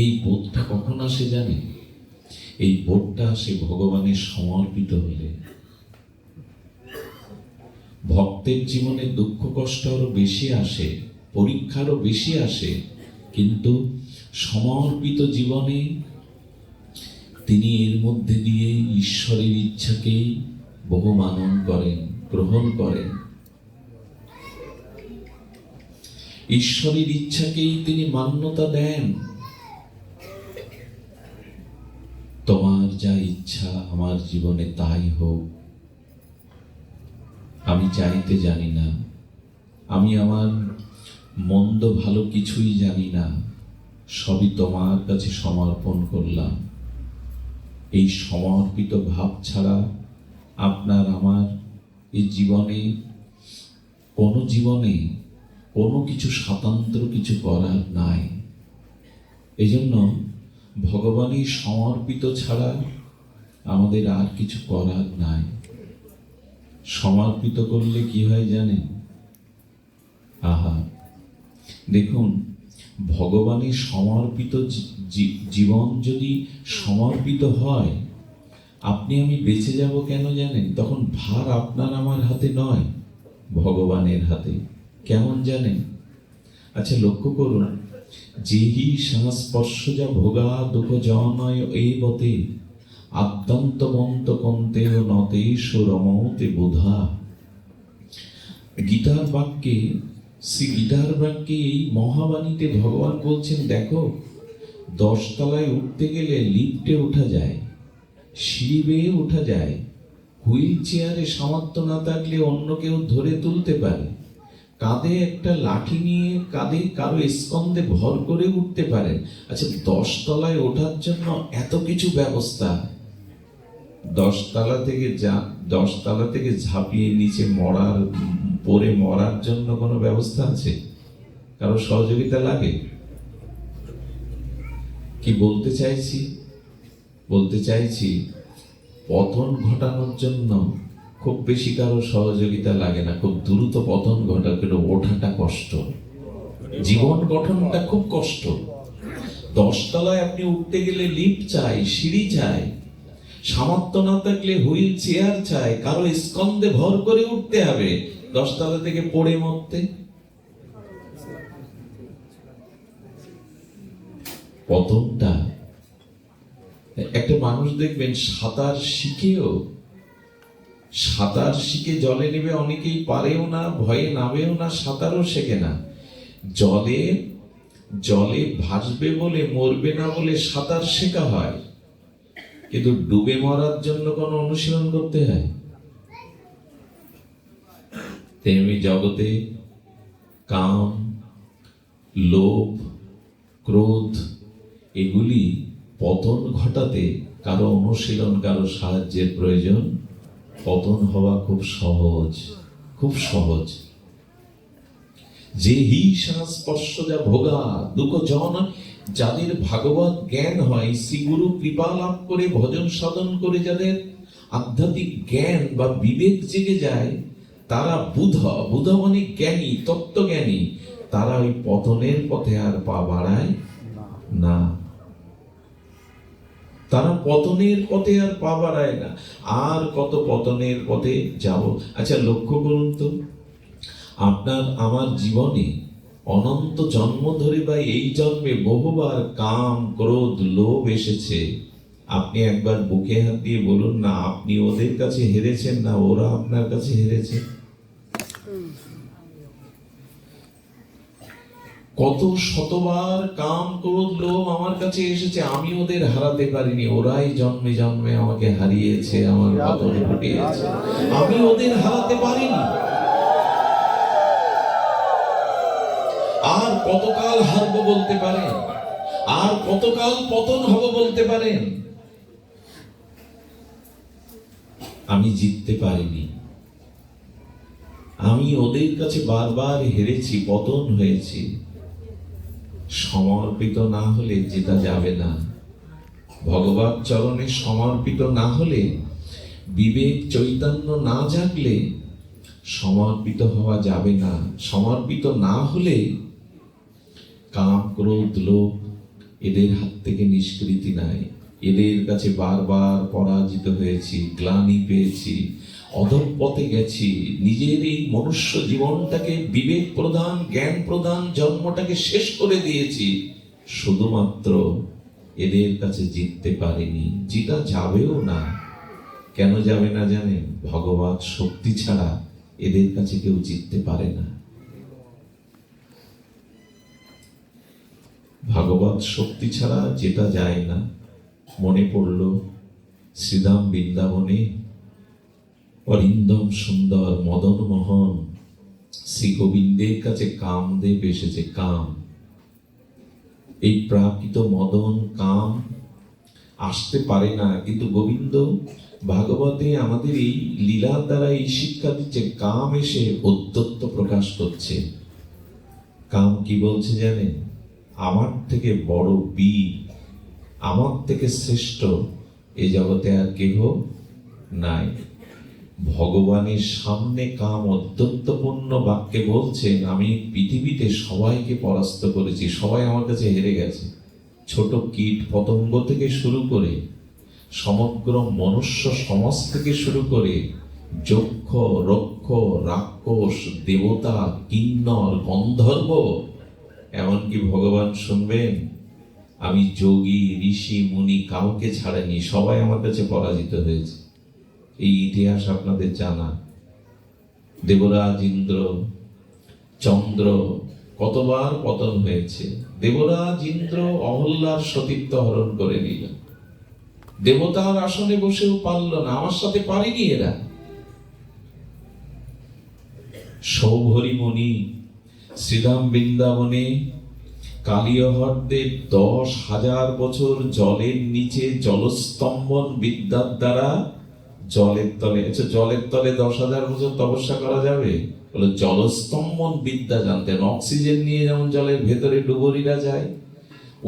এই বোধটা কখন আসে জানেন? এই বোধটা আসে ভগবানের সমর্পিত হলে। ভক্তের জীবনে দুঃখ কষ্ট আরো বেশি আসে, পরীক্ষারও বেশি আসে, কিন্তু সমর্পিত জীবনে তিনি এর মধ্যে দিয়ে ঈশ্বরের ইচ্ছাকেই বহুমানন করেন, গ্রহণ করেন। ঈশ্বরের ইচ্ছাকেই তিনি মান্যতা দেন। তোমার যা ইচ্ছা আমার জীবনে তাই হোক। আমি চাইতে জানি না, আমি আমার মন্দ ভালো কিছুই জানি না, সবই তোমার কাছে সমর্পণ করলাম। এই সমর্পিত ভাব ছাড়া আপনার আমার এই জীবনে কোনো কিছু স্বতন্ত্র কিছু করার নাই। এই জন্য ভগবানের সমর্পিত ছাড়া আমাদের আর কিছু করার নাই। সমর্পিত করলে কি হয় জানেন? আহা, দেখুন, ভগবানের সমর্পিত জীবন যদি সমর্পিত হয়, আপনি আমি বেঁচে যাব কেন জানেন? তখন ভার আপনার আমার হাতে নয়, ভগবানের হাতে। কেমন জানেন? আচ্ছা লক্ষ্য করুন, যেহি সংস্পর্শজা ভোগা দুঃখ জনয় এই বতে আদ্যন্তবন্ত কন্তেও নতেষু রমতে বুধা। গীতার বাক্যে, শ্রী গীতার বাক্যে এই মহাবাণীতে ভগবান বলছেন, দেখো 10 তলায় উঠতে গেলে লিফটে ওঠা যায়, সিঁড়ি বেয়ে ওঠা যায়, হুইল চেয়ারে সামর্থ্য না থাকলে অন্য কেউ ধরে তুলতে পারে, কাঁধে একটা লাঠি নিয়ে কাঁধে কারো স্কন্ধে ভর করে উঠতে পারেন। আচ্ছা 10 তলায় ওঠার জন্য এত কিছু ব্যবস্থা, 10 তলা থেকে ঝাঁপিয়ে নিচে পড়ে মরার জন্য কোনো ব্যবস্থা আছে? কারো সহযোগিতা লাগে? কি বলতে চাইছি পতন ঘটানোর জন্য খুব বেশি কারো সহযোগিতা লাগে না, খুব দ্রুত পতন ঘটা, কিন্তু ওঠাটা কষ্ট, জীবন গঠনটা খুব কষ্ট। 10 তলায় আপনি উঠতে গেলে লিফট চাই, সিঁড়ি চাই, সামর্থ্য না থাকলে হুইল চেয়ার চাই, কারো স্কন্ধে ভর করে উঠতে হবে 10 তলা থেকে পড়ে মরতে। পতনটা, একটা মানুষ দেখবেন সাঁতার শিখে জলে নেবে, অনেকেই পারেও না, ভয়ে নামেও না, সাঁতারও শেখে না। জলে ভাসবে বলে, মরবে না বলে সাঁতার শেখা হয়, কিন্তু ডুবে মরার জন্য কোন অনুশীলন করতে হয়? তেমনি জগতে কাম, লোভ, ক্রোধ এগুলি পতন ঘটাতে কারো অনুশীলন, কারো সাহায্যের প্রয়োজন। পতন হওয়া খুব সহজ। যে হি সংস্পর্শজা ভোগা দুঃখ জন, যাদের ভাগবত জ্ঞান হয়, শ্রী গুরু কৃপা লাভ করে ভজন সাধন করে যাদের আধ্যাত্মিক জ্ঞান বা বিবেক জেগে যায়, তারা বুধ মানে জ্ঞানী, তত্ত্বজ্ঞানী, তারা ওই পতনের পথে আর পা বাড়ায় না। তারা পতনের পথে আর পা বাড়ায় না। আর কত পতনের পথে যাব। আচ্ছা লক্ষ্য করুন তো, আপনার আমার জীবনে অনন্ত জন্ম ধরে বা এই জন্মে বহুবার কাম, ক্রোধ, লোভ এসেছে। আপনি একবার বুকে হাত দিয়ে বলুন না, আপনি ওদের কাছে হেরেছেন না ওরা আপনার কাছে হেরেছে? কত শতবার কাম ক্রোধ লোভ আমার কাছে এসেছে, আমি ওদের হারাতে পারিনি, ওরাই জন্মে জন্মে আমাকে হারিয়েছে, আমার পতন ঘটিয়েছে, আমি ওদের হারাতে পারিনি। আর কতকাল হারবো বলতে পারেন? আর কতকাল পতন হব বলতে পারেন? আমি জিততে পারিনি, আমি ওদের কাছে বারবার হেরেছি, পতন হয়েছি। সমর্পিত না হলে জেতা যাবে না। ভগবত চরণে সমর্পিত না হলে, বিবেক চৈতন্য না জাগলে সমর্পিত হওয়া যাবে না। সমর্পিত না হলে কাম ক্রোধ লোভ এদের হাত থেকে নিষ্কৃতি নাই। এদের কাছে বারবার পরাজিত হয়েছি, গ্লানি পেয়েছি, অধঃপথে গেছি, নিজের এই মনুষ্য জীবনটাকে বিবেক প্রদান জ্ঞান প্রদান জন্মটাকে শেষ করে দিয়েছি, শুধুমাত্র এদের কাছে জিততে পারিনি। জিতা যাবেও না। কেন যাবে না জানেন? ভগবত শক্তি ছাড়া এদের কাছে কেউ জিততে পারে না। ভগবত শক্তি ছাড়া যেটা যায় না। মনে পড়ল শ্রীধাম বৃন্দাবনে অরিন্দম সুন্দর মদন মোহন শ্রী গোবিন্দের কাছে কামদেব এসেছে। কাম, এই প্রাকৃত মদন কাম আসতে পারে না, কিন্তু গোবিন্দ ভাগবতে আমাদের এই লীলার দ্বারা এই শিক্ষা দিচ্ছে, কাম এসে অদ্যত্ব প্রকাশ করছে। কাম কি বলছে জানেন? আমার থেকে বড় বীর, আমার থেকে শ্রেষ্ঠ এই জগতে আর কেহ নাই। ভগবানের সামনে কাম অদ্যত্বপূর্ণ বাক্যে বলছেন, আমি পৃথিবীতে সবাইকে পরাস্ত করেছি, সবাই আমার কাছে হেরে গেছে। ছোট কীট পতঙ্গ থেকে শুরু করে সমগ্র মনুষ্য সমাজ থেকে শুরু করে যক্ষ রক্ষ রাক্ষস দেবতা কিন্নর গন্ধর্ব, এমনকি ভগবান শুনবেন আমি যোগী ঋষি মুনি কাউকে ছাড়েনি, সবাই আমার কাছে পরাজিত হয়েছে। এই ইতিহাস আপনাদের জানা। দেবরাজ ইন্দ্র চন্দ্র কতবার পতন হয়েছে। দেবরাজ ইন্দ্র অহল্যার সতীত্ব হরণ করে নিল, দেবতার আসনে বসেও পারল না, আমার সাথে পারেনি এরা। সৌভরি মুনি শ্রীধাম বৃন্দাবনে কালীয়হরদের 10,000 বছর জলের নিচে জলস্তম্ভন বিদ্যার দ্বারা জলের তলে, আচ্ছা জলের তলে 10,000 বছর তপস্যা করা যাবে? বলে জলস্তম্ভন বিদ্যা জানতেন। অক্সিজেন নিয়ে যেমন জলের ভেতরে ডুবুরিরা যায়,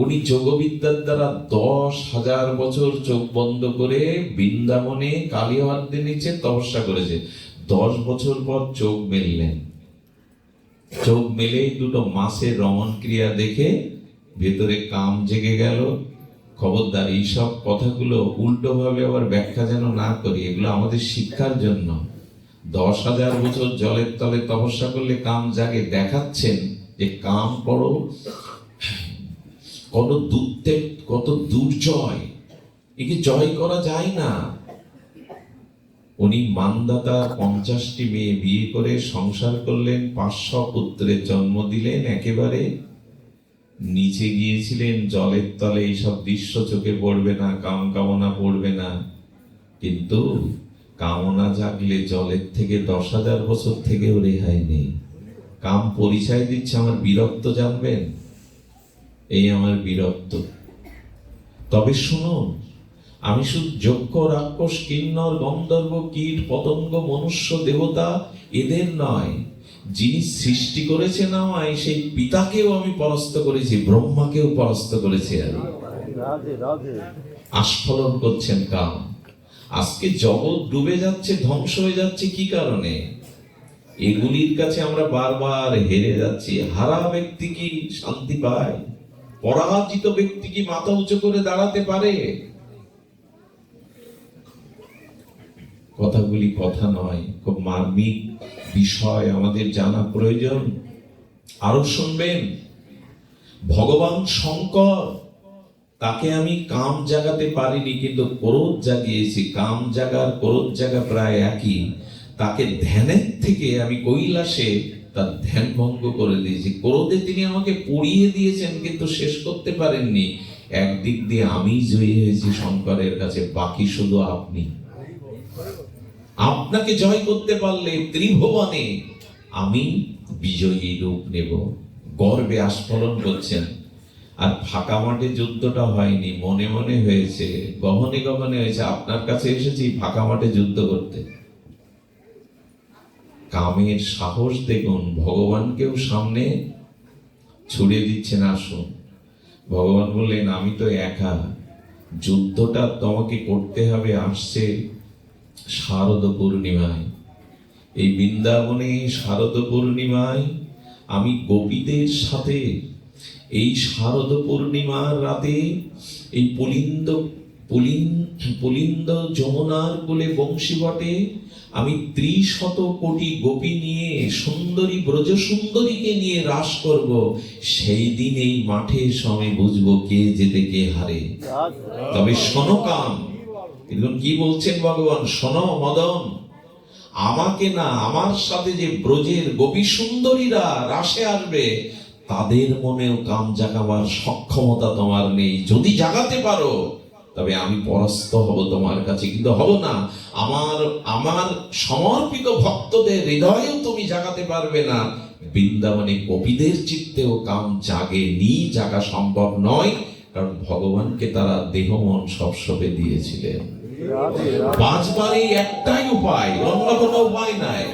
উনি যোগবিদ্যার দ্বারা 10,000 বছর চোখ বন্ধ করে বৃন্দাবনে কালীয়হরদের নিচে তপস্যা করেছে। 10 বছর পর চোখ মেললেন, চোখ মেলেই দুটো মাসের রমণ ক্রিয়া দেখে ভেতরে কাম জেগে গেল। খবরদার এইসব কথাগুলো উল্টো ভাবে আবার ব্যাখ্যা যেন না করি, এগুলো আমাদের শিক্ষার জন্য। 10,000 বছর জলের তলে তপস্যা করলে কাম জাগে, দেখাচ্ছেন যে কাম করো, কত দুর্জয়, একে জয় করা যায় না। উনি মানদাতা 50টি মেয়ে বিয়ে করে সংসার করলেন, 500 পুত্রের জন্ম দিলেন, একেবারে নিচে গিয়েছিলেন জলের তলে। এইসব দৃশ্য চোখে পড়বে না, কাম কামনা পড়বে না, কিন্তু কামনা জাগলে জলের থেকে 10,000 বছর থেকেও রেহাই নেই। কাম পরিচয় দিচ্ছে আমার বীরত্ব, জানবেন? এই আমার বীরত্ব। তবে শুনুন, আমি শুধু যক্ষ রাক্ষস কিন্নর গন্ধর্ব কীট পতঙ্গ মনুষ্য দেবতা এদের নয়, যিনি সৃষ্টি করেছেন আমায় সেই পিতাকেও আমি পরাস্ত করেছি, ব্রহ্মাকেও পরাস্ত করেছি। আমি আস্ফলন করছেন কাম। আজকে জগৎ ডুবে যাচ্ছে, ধ্বংস হয়ে যাচ্ছে কি কারণে? এগুলির কাছে আমরা বারবার হেরে যাচ্ছি। হারা ব্যক্তি কি শান্তি পায়? পরাজিত ব্যক্তি কি মাথা উঁচু করে দাঁড়াতে পারে? কথাগুলি কথা নয়, খুব মার্মিক বিষয়, আমাদের জানা প্রয়োজন। আরো শুনবেন, ভগবান শঙ্কর, তাকে আমি কাম জাগাতে পারিনি, কিন্তু ক্রোধ জাগিয়েছি। কাম জাগার ক্রোধ জাগা প্রায় একই। তাকে ধ্যানের থেকে আমি কৈলাসে তার ধ্যান ভঙ্গ করে দিয়েছি। ক্রোধে তিনি আমাকে পুড়িয়ে দিয়েছেন, কিন্তু শেষ করতে পারেননি। একদিক দিয়ে আমি জয়ী হয়েছি শঙ্করের কাছে, বাকি শুধু আপনি। আপনাকে জয় করতে পারলে ত্রিভুবনে আমি বিজয়ী রূপ নেব। গর্বে আস্ফলন করছেন। আর ফাঁকা মাঠে যুদ্ধটা হয়নি, মনে মনে হয়েছে, গহনে গহনে হয়েছে। আপনার কাছে এসেছি ফাঁকা মাঠে যুদ্ধ করতে। কামের সাহস দেখুন, ভগবানকেও সামনে ছুড়ে দিচ্ছেন, আসুন। ভগবান বললেন, আমি তো একা, যুদ্ধটা তোমাকে করতে হবে। আসছে শারদ পূর্ণিমায়, এই বৃন্দাবনে শারদ পূর্ণিমায় আমি গোপীদের সাথে এই শারদ পূর্ণিমার রাতে এই পুলিন্দ যমুনার কোলে বংশীবটে আমি ৩০ কোটি গোপী নিয়ে সুন্দরী ব্রজ সুন্দরীকে নিয়ে রাস করব। সেই দিন এই মাঠে সময় বুঝবো কে জেতে কে হারে। তবে শোনো কাম, এখন কি বলছেন ভগবান, শোনো মদন, আমাকে না, আমার সাথে যে ব্রজের গোপী সুন্দরীরা রাসে আসবে তাদের মনেও কাম জাগাবার সক্ষমতা তোমার নেই। যদি জাগাতে পারো তবে আমি পরাস্ত হব তোমার কাছে, কিন্তু হব না। আমার সমর্পিত ভক্তদের হৃদয়েও তুমি জাগাতে পারবে না। বৃন্দাবনে গোপীদের চিত্তেও কাম জাগেনি, জাগা সম্ভব নয়, কারণ ভগবানকে তারা দেহ মন সব সঁপে দিয়েছিলেন। বাঁচবার এই একটাই উপায়, অন্য কোনো উপায় নাই।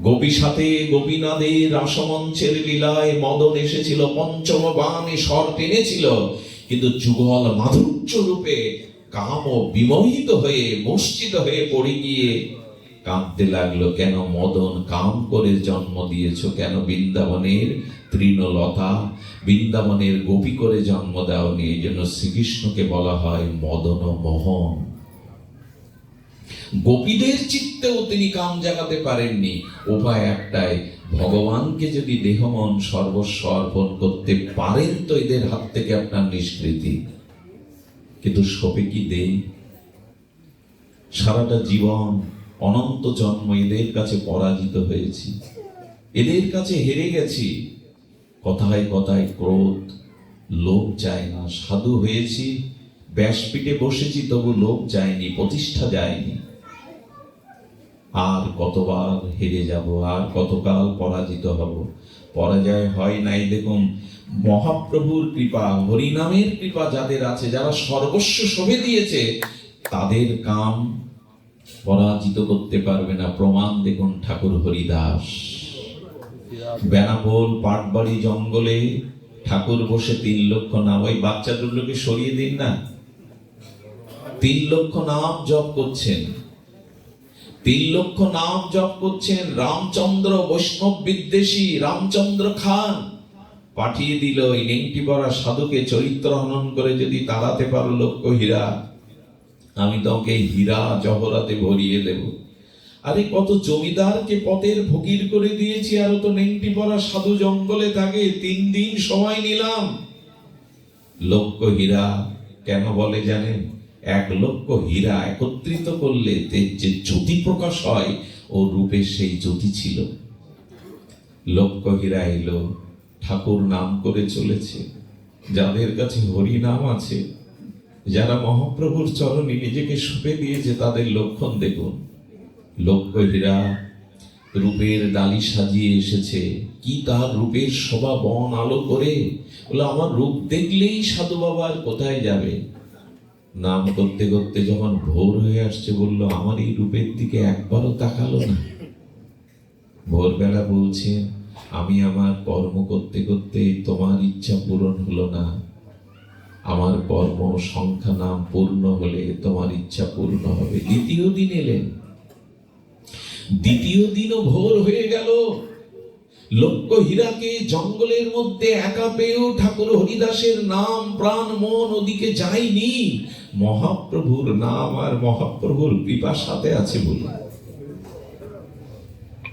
গোপী সাথে গোপীনাদের রাসমঞ্চের লীলায় মদন এসেছিল, পঞ্চম বাণে স্বর টেনেছিল, কিন্তু যুগল মাধুর্য রূপে কাম বিমোহিত হয়ে মূর্ছিত হয়ে পড়ে গিয়ে কাঁদতে লাগলো। কেন মদন, কাম করে জন্ম দিয়েছ কেন? বৃন্দাবনের তৃণলতা, বৃন্দাবনের গোপী করে জন্ম দাওনি। এই জন্য শ্রীকৃষ্ণকে বলা হয় মদন মোহন। গোপীদের চিত্তেও তিনি কাম জাগাতে পারেননি। উপায় একটাই, ভগবানকে যদি দেহ মন সর্বস্ব অর্পণ করতে পারেন তো এদের হাত থেকে আপনার নিষ্কৃতি। কিন্তু সবে কি দেই? সারাটা জীবন অনন্ত জন্ম এদের কাছে পরাজিত হয়েছি, এদের কাছে হেরে গেছি। কথায় কথায় ক্রোধ, লোভ যায় না। সাধু হয়েছি, ব্যাসপীঠে বসেছি, তবু লোভ যায়নি, প্রতিষ্ঠা যায়নি। আর কতবার হেরে যাব, আর কতকাল পরাজিত হব? পরাজয় হয় নাই। দেখুন, মহাপ্রভুর কৃপা, হরিনামের কৃপা যাদের আছে, যারা সর্বস্ব শোভে দিয়েছে, তাদের কাম পরাজিত করতে পারবে না। প্রমাণ দেখুন ঠাকুর হরিদাস। বেনাপোল পাটবাড়ি জঙ্গলে ঠাকুর বসে ৩ লক্ষ নাম, ওই বাচ্চা দুটোকে সরিয়ে দিন না, ৩ লক্ষ নাম জপ করছেন, ৩ লক্ষ নাম জপ করছেন। রামচন্দ্র বৈষ্ণব বিদ্বেষী রামচন্দ্র খান পাঠিয়ে দিল ওই নেংটি পরা সাধুকে চরিত্র হনন করে যদি তাড়াতে পারো লক্ষ হীরা, আমি তোমাকে হীরা জহরাতে ভরিয়ে দেব। আরে কত জমিদারকে পথের ফকির করে দিয়েছি, আরো তো নেংটি পরা সাধু জঙ্গলে থাকে। ৩ দিন সময় নিলাম। লক্ষ হীরা কেন বলে জানেন? ১ লক্ষ হীরা একত্রিত করলে যে জ্যোতি প্রকাশ হয়, ও রূপে সেই জ্যোতি ছিল। লক্ষ হীরা এলো, ঠাকুর নাম করে চলেছে। যাদের কাছে হরি নাম আছে, যারা মহাপ্রভুর চরণে নিজেকে সঁপে দিয়েছে, তাদের লক্ষণ দেখুন। লক্ষ হীরা রূপের ডালি সাজিয়ে এসেছে। কি তার রূপের শোভা বন আলো করে! বলে, আমার রূপ দেখলেই সাধু বাবা কোথায় যাবে? নাম করতে করতে যখন ভোর হয়ে আসছে, বলল, আমার এই রূপের দিকে একবারও তাকালো না। ভোরবেলা বলছে, আমি আমার কর্ম করতে করতে তোমার ইচ্ছা পূরণ হলো না। আমার কর্ম সংখ্যা নাম পূর্ণ হলে তোমার ইচ্ছা পূর্ণ হবে। দ্বিতীয় দিন এলেন, দ্বিতীয় দিনও ভোর হয়ে গেল। লক্ষ হীরাকে জঙ্গলের মধ্যে একা পেয়েও ঠাকুর হরিদাসের নাম প্রাণ মন ওদিকে যায়নি। মহাপ্রভুর নাম আর মহাপ্রভুর কৃপা সাথে আছে বলে।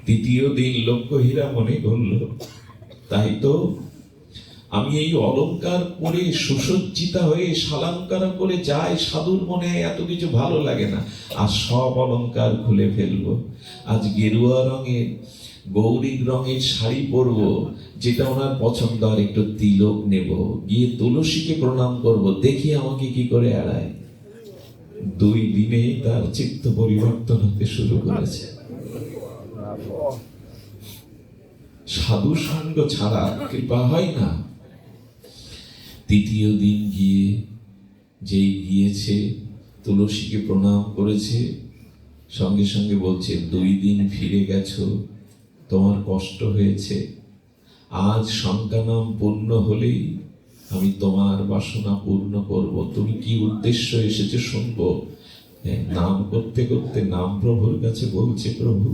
তৃতীয় দিন লক্ষ হীরা মনে করল, তাই তো আমি এই অলংকার পরে সুসজ্জিতা হয়ে শালাঙ্কারা করে যাই, সাধুর মনে এত কিছু ভালো লাগে না, আর সব অলংকার খুলে ফেলবো। আজ গেরুয়া রঙের গৌরিক রঙের শাড়ি পরবো, যেটা ওনার পছন্দ, আর একটু তিলক নেব, গিয়ে তুলসীকে প্রণাম করব, দেখি আমাকে কি করে এড়ায়। 2 দিনেই তার চিত্ত পরিবর্তন হতে শুরু করেছে। সাধু সঙ্গ ছাড়া কৃপা হয় না। 3য় দিন গিয়ে যেই গিয়েছে, তুলসীকে প্রণাম করেছে, সঙ্গে সঙ্গে বলছে, 2 দিন ফিরে গেছো, তোমার কষ্ট হয়েছে, আজ সন্তানাম পূর্ণ হলেই আমি তোমার বাসনা পূর্ণ করব। তুমি কি উদ্দেশ্য এসেছে শুনবো। নাম করতে করতে নাম প্রভুর কাছে বলছে, প্রভু,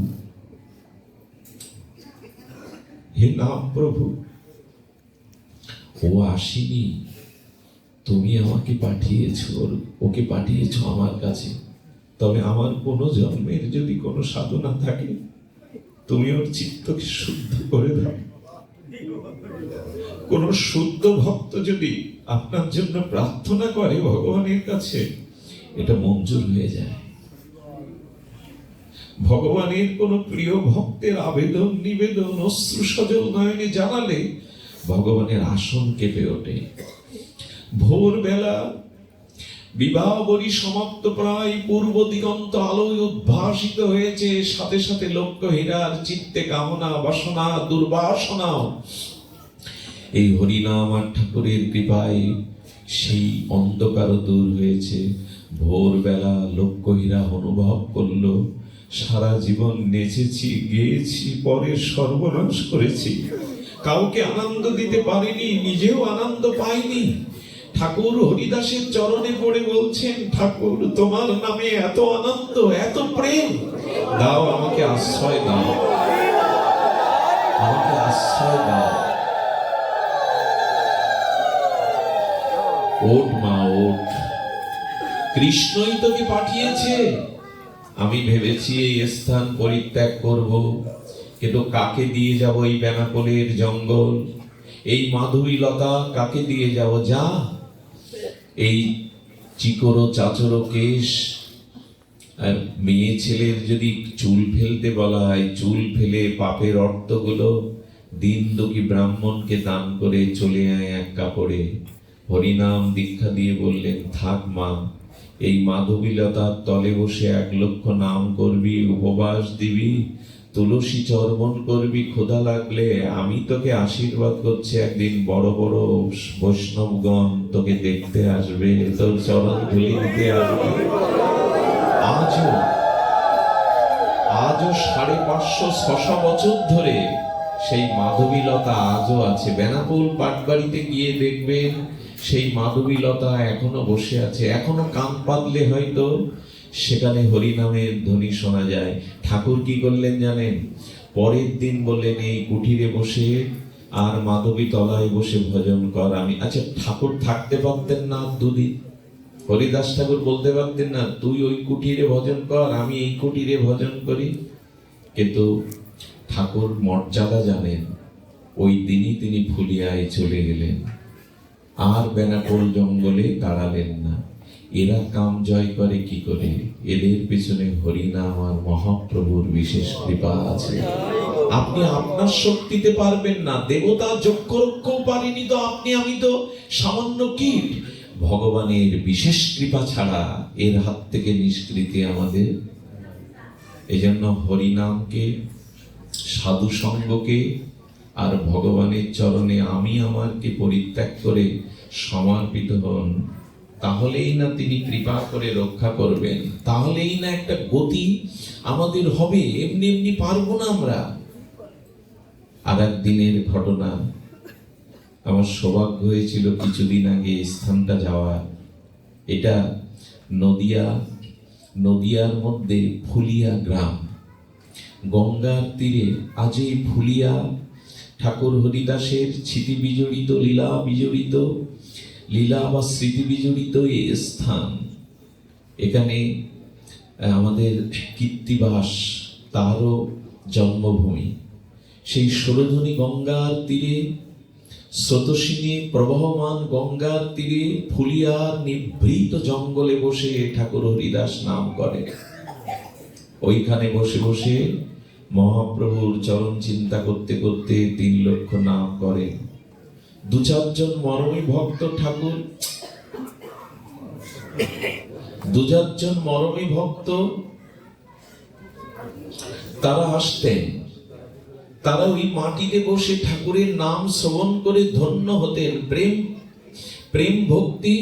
হে নাম প্রভু, ও আসেনি, তুমি আমাকে পাঠিয়েছো, ওকে পাঠিয়েছো আমার কাছে। তবে আমার কোনো জন্মের যদি কোনো সাধনা থাকে, তুমি ওর চিত্তকে শুদ্ধ করে দাও। কোন শুদ্ধ ভক্ত যদি আপনার জন্য প্রার্থনা করে ভগবানের কাছে, এটা মঞ্জুর হয়ে যায়। ভগবানের কোন প্রিয় ভক্তের আবেদন নিবেদন অশ্রু সজল নয়নে জানালে ভগবানের আসন কেঁপে ওঠে। ভোরবেলা বিবাহবরী সমাপ্ত প্রায়, পূর্ব দিগন্ত আলোয় উদ্ভাসিত হয়েছে, সাথে সাথে লক্ষ্য হীরার চিত্তে কামনা বাসনা দুর্বাসনাও। এই হরিনাম আর ঠাকুরের কৃপায় সেই অন্ধকার দূর হয়েছে। ভোরবেলা লক্ষ্য হীরা অনুভব করলো, সারা জীবন নেচেছি, গেয়েছি, পরের সর্বনাশ করেছি, কাউকে আনন্দ দিতে পারিনি, নিজেও আনন্দ পাইনি। ঠাকুর হরিদাসের চরণে পড়ে বলছেন, ঠাকুর, তোমার নামে এত আনন্দ, এত প্রেম, দাও আমাকে আশ্রয় দাও, আমাকে আশ্রয় দাও। ওঠ মা, ওঠ, কৃষ্ণই তোকে পাঠিয়েছে। আমি ভেবেছি এই স্থান পরিত্যাগ করব, কিন্তু কাকে দিয়ে যাব এই বেনাপোলের জঙ্গল, এই মাধবী লতা কাকে দিয়ে যাব? যা, এই চিকরো চাচরো কেশ, আর মেয়ে ছেলের যদি চুল ফেলতে বলা হয়, চুল ফেলে পাপের অর্থগুলো দিন দুঃখী ব্রাহ্মণকে দান করে চলে আয় এক কাপড়ে। হরিনাম দীক্ষা দিয়ে বললেন, থাক মা, এই মাধবীলতার তলে বসে 1 লক্ষ নাম করবি, উপবাস দিবি, তুলসী চর্বণ করবি, ক্ষুধা লাগলে আমি তোকে আশীর্বাদ করছি, একদিন বড় বড় বৈষ্ণবগণ তোকে দেখতে আসবে, তোর চরণ ধুলি দিতে আসবে। আজও 550-600 বছর ধরে সেই মাধবীলতা আজও আছে। বেনাপোল পাটবাড়িতে গিয়ে দেখবেন সেই মাধবীলতা এখনো বসে আছে, এখনো কান পাতলে হয়তো সেখানে হরিনামের ধ্বনি শোনা যায়। ঠাকুর কি করলেন জানেন? পরের দিন বললেন, এই কুঠিরে বসে আর মাধবী তলায় বসে ভজন কর। আমি, আচ্ছা, ঠাকুর থাকতে পারতেন না 2 দিন? হরিদাস ঠাকুর বলতে পারতেন না, তুই ওই কুঠিরে ভজন কর, আমি এই কুঠিরে ভজন করি? কিন্তু ঠাকুর মর্যাদা জানেন, ওই দিনই তিনি ফুলিয়ায় চলে গেলেন, আর বেনাপোল জঙ্গলে দাঁড়ালেন না। এরা কাম জয় করে কি করে? এদের পেছনে হরিনাম আর মহাপ্রভুর বিশেষ কৃপা আছে। আপনি আপনার শক্তিতে পারবেন না, দেবতা যজ্ঞ রক্ষও পারেনি তো আপনি, আমি তো সামান্য কীট। ভগবানের বিশেষ কৃপা ছাড়া এর হাত থেকে নিষ্কৃতি আমাদের। এজন্য হরিনামকে, সাধু সঙ্গকে আর ভগবানের চরণে আমি আমারকে পরিত্যাগ করে সমর্পিত হন, তাহলেই না তিনি কৃপা করে রক্ষা করবেন, তাহলেই না একটা গতি আমাদের হবে। এমনি এমনি পারবো না আমরা। আর একদিনের ঘটনা, আমার সৌভাগ্য হয়েছিল কিছুদিন আগে স্থানটা যাওয়ার। এটা নদিয়ার মধ্যে ফুলিয়া গ্রাম, গঙ্গার তীরে। আজ এই ফুলিয়া ঠাকুর হরিদাসের স্মৃতি বিজড়িত, লীলা বা স্মৃতি বিজড়িত এই স্থান। এখানে আমাদের কীর্তিবাস, তারও জন্মভূমি। সেই ষোলধনী গঙ্গার তীরে স্রোতস্বিনী প্রবহমান গঙ্গার তীরে ফুলিয়ার নিভৃত জঙ্গলে বসে ঠাকুর হরিদাস নাম করে। ওইখানে বসে বসে মহাপ্রভুর চরণ চিন্তা করতে করতে 3 লক্ষ নাম করে। 2-4 মরমী ভক্ত ঠাকুর, 2-4 মরমী ভক্ত তারা আসতেন। তারা ওই মাটিতে বসে ঠাকুরের নাম শ্রবণ করে ধন্য হতেন। প্রেম প্রেম ভক্তি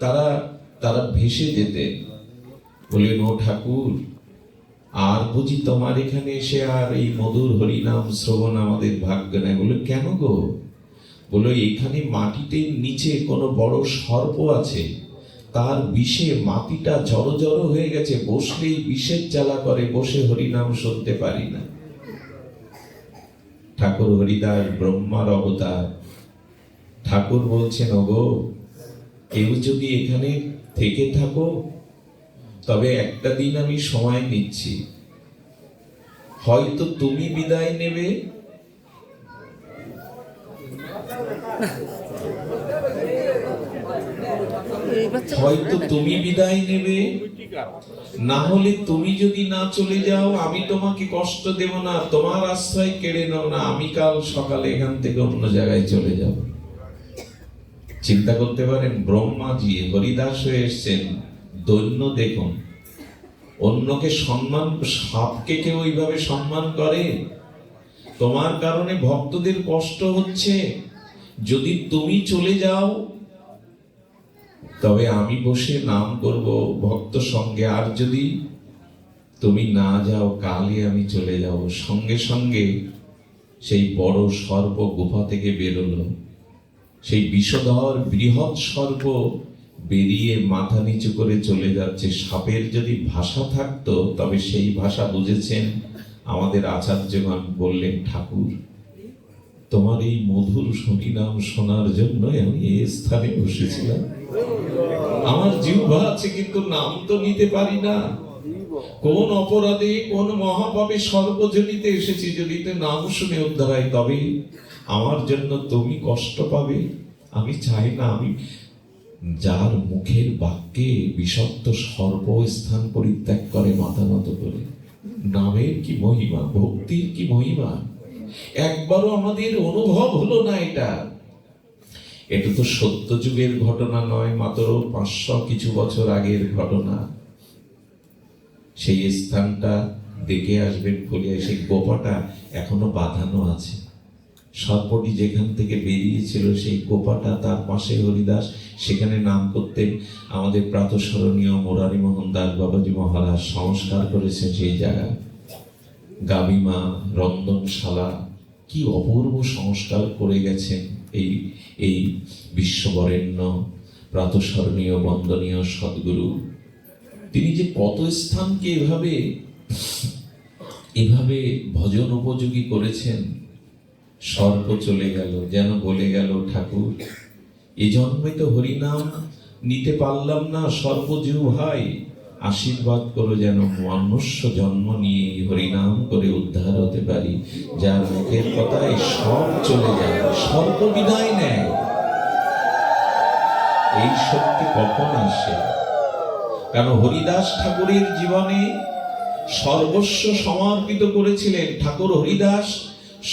তারা তারা ভেসে যেতেন। বললেন, ও ঠাকুর, আর বুঝি তোমার এখানে এসে আর এই মধুর হরিনাম শ্রবণ আমাদের ভাগ্য নেই? বলে, কেন গো? বলো, এখানে মাটিতে নিচে কোনো বড় সর্প আছে, তার বিষে মাটিটা জড়ো জড়ো হয়ে গেছে, বসলেই বিষের জ্বালা করে, বসে হরিনাম শুনতে পারি না। ঠাকুর হরিদাস ব্রহ্মার অবতার। ঠাকুর বলছেন, ওগো, কেউ যদি এখানে থেকে থাকো, তবে একটা দিন আমি সময় নিচ্ছি। হয়তো তুমি বিদায় নেবে, হয়তো তুমি বিদায় নেবে, না হলে তুমি যদি না চলে যাও, আমি তোমাকে কষ্ট দেব না, তোমার আশ্রয় কেড়ে নাও না, আমি কাল সকালে এখান থেকে অন্য জায়গায় চলে যাব। চিন্তা করতে পারেন, ব্রহ্মাজি হরিদাস হয়ে এসছেন। দৈন্য দেখুন, অন্যকে সম্মান, সাপকে কেউ ওইভাবে সম্মান করে? তোমার কারণে ভক্তদের কষ্ট হচ্ছে, যদি তুমি চলে যাও তবে আমি বসে নাম করব ভক্ত সঙ্গে, আর যদি তুমি না যাও, কালই আমি চলে যাব। সঙ্গে সঙ্গে সেই বড় সর্প গুহা থেকে বেরোলো। সেই বিষধর বৃহৎ সর্প বেরিয়ে মাথা নিচু করে চলে যাচ্ছে। সাপের যদি ভাষা থাকতো, তবে সেই ভাষা বুঝেছেন আমাদের আচার্যগণ। বললেন, ঠাকুর, তোমার এই মধুর হরিনাম শোনার জন্য আমি এই স্থানে বসেছিলাম। আমার জিহ্বা আছে, কিন্তু নাম তো নিতে পারি না। কোন অপরাধে, কোন মহাপাপে সর্বজনিতে এসেছি, যদি তো নাম শুনে উদ্ধার হয়, তবে আমার জন্য তুমি কষ্ট পাবে। আমি চাই না। আমি যার মুখের বাক্যে বিষাক্ত সর্প স্থান পরিত্যাগ করে মাথা নত করে, নামের কি মহিমা, ভক্তির কি মহিমা, একবারও আমাদের অনুভব হলো না। এটা তো সত্য যুগের ঘটনা নয়, মাত্র 500 কিছু বছর আগের ঘটনা। সেই স্থানটা দেখে আসবেন ফুলিয়া। সেই গোপাটা এখনো বাঁধানো আছে। সর্পটি যেখান থেকে বেরিয়েছিল, সেই গোপাটা, তার পাশে হরিদাস সেখানে নাম করতেন। আমাদের প্রাতঃস্মরণীয় মুরারি মোহন দাস বাবাজি মহারাজ সংস্কার করেছেন সেই জায়গা। গাবিমা, রন্ধনশালা, কি অপূর্ব সংস্কার করে গেছেন এই এই বিশ্ববরেণ্য প্রাতঃস্মরণীয় বন্দনীয় সদ্গুরু। তিনি যে কত স্থানকে এভাবে ভজন উপযোগী করেছেন। সর্প চলে গেল, যেন বলে গেল, ঠাকুর, এ জন্মে তো হরিনাম নিতে পারলাম না, সর্বজীব ভাই, আশীর্বাদ করো যেন মনুষ্য জন্ম নিয়ে হরিনাম করে উদ্ধার হতে পারি। যার মুখের কথায় সব চলে যায়, সর্ব বিদায় নেয়। এই শক্তি কখন আসে? কারণ হরিদাস ঠাকুরের জীবনে সর্বস্ব সমর্পিত করেছিলেন। ঠাকুর হরিদাস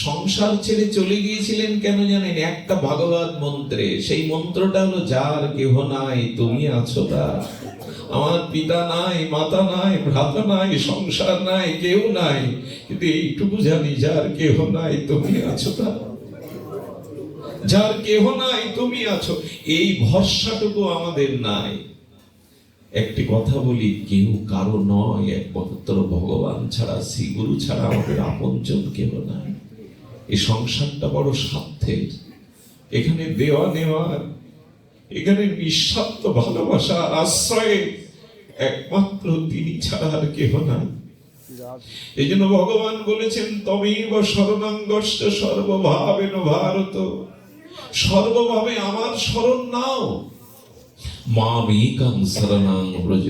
সংসার ছেড়ে চলে গিয়েছিলেন কেন জানেন? একটা ভাগবত মন্ত্রে। সেই মন্ত্রটা হলো, যার কেহ নাই তুমি আছো তার। আমার পিতা নাই, মাতা নাই, ভ্রাতা নাই, সংসার নাই, কেউ নাই, কিন্তু এইটুকু জানি, যার কেহ নাই তুমি আছো তার। যার কেহ নাই তুমি আছো, এই ভরসাটুকু আমাদের নাই। একটি কথা বলি, কেউ কারো নয়, একমাত্র ভগবান ছাড়া, শ্রী গুরু ছাড়া আমাদের আপনজন কেউ নাই। এই সংসারটা বড় স্বার্থের। এখানে দেওয়া নেওয়ার, এখানে নিঃস্বার্থ ভালোবাসার আশ্রয়ে একমাত্র তিনি ছাড়া আর কেহ নাই। এই জন্য ভগবান বলেছেন, তমেব শরণাঙ্গস্য সর্বভাবেন ভারত। সর্বভাবে আমার শরণ নাও, মামেকং শরণাং ব্রজ।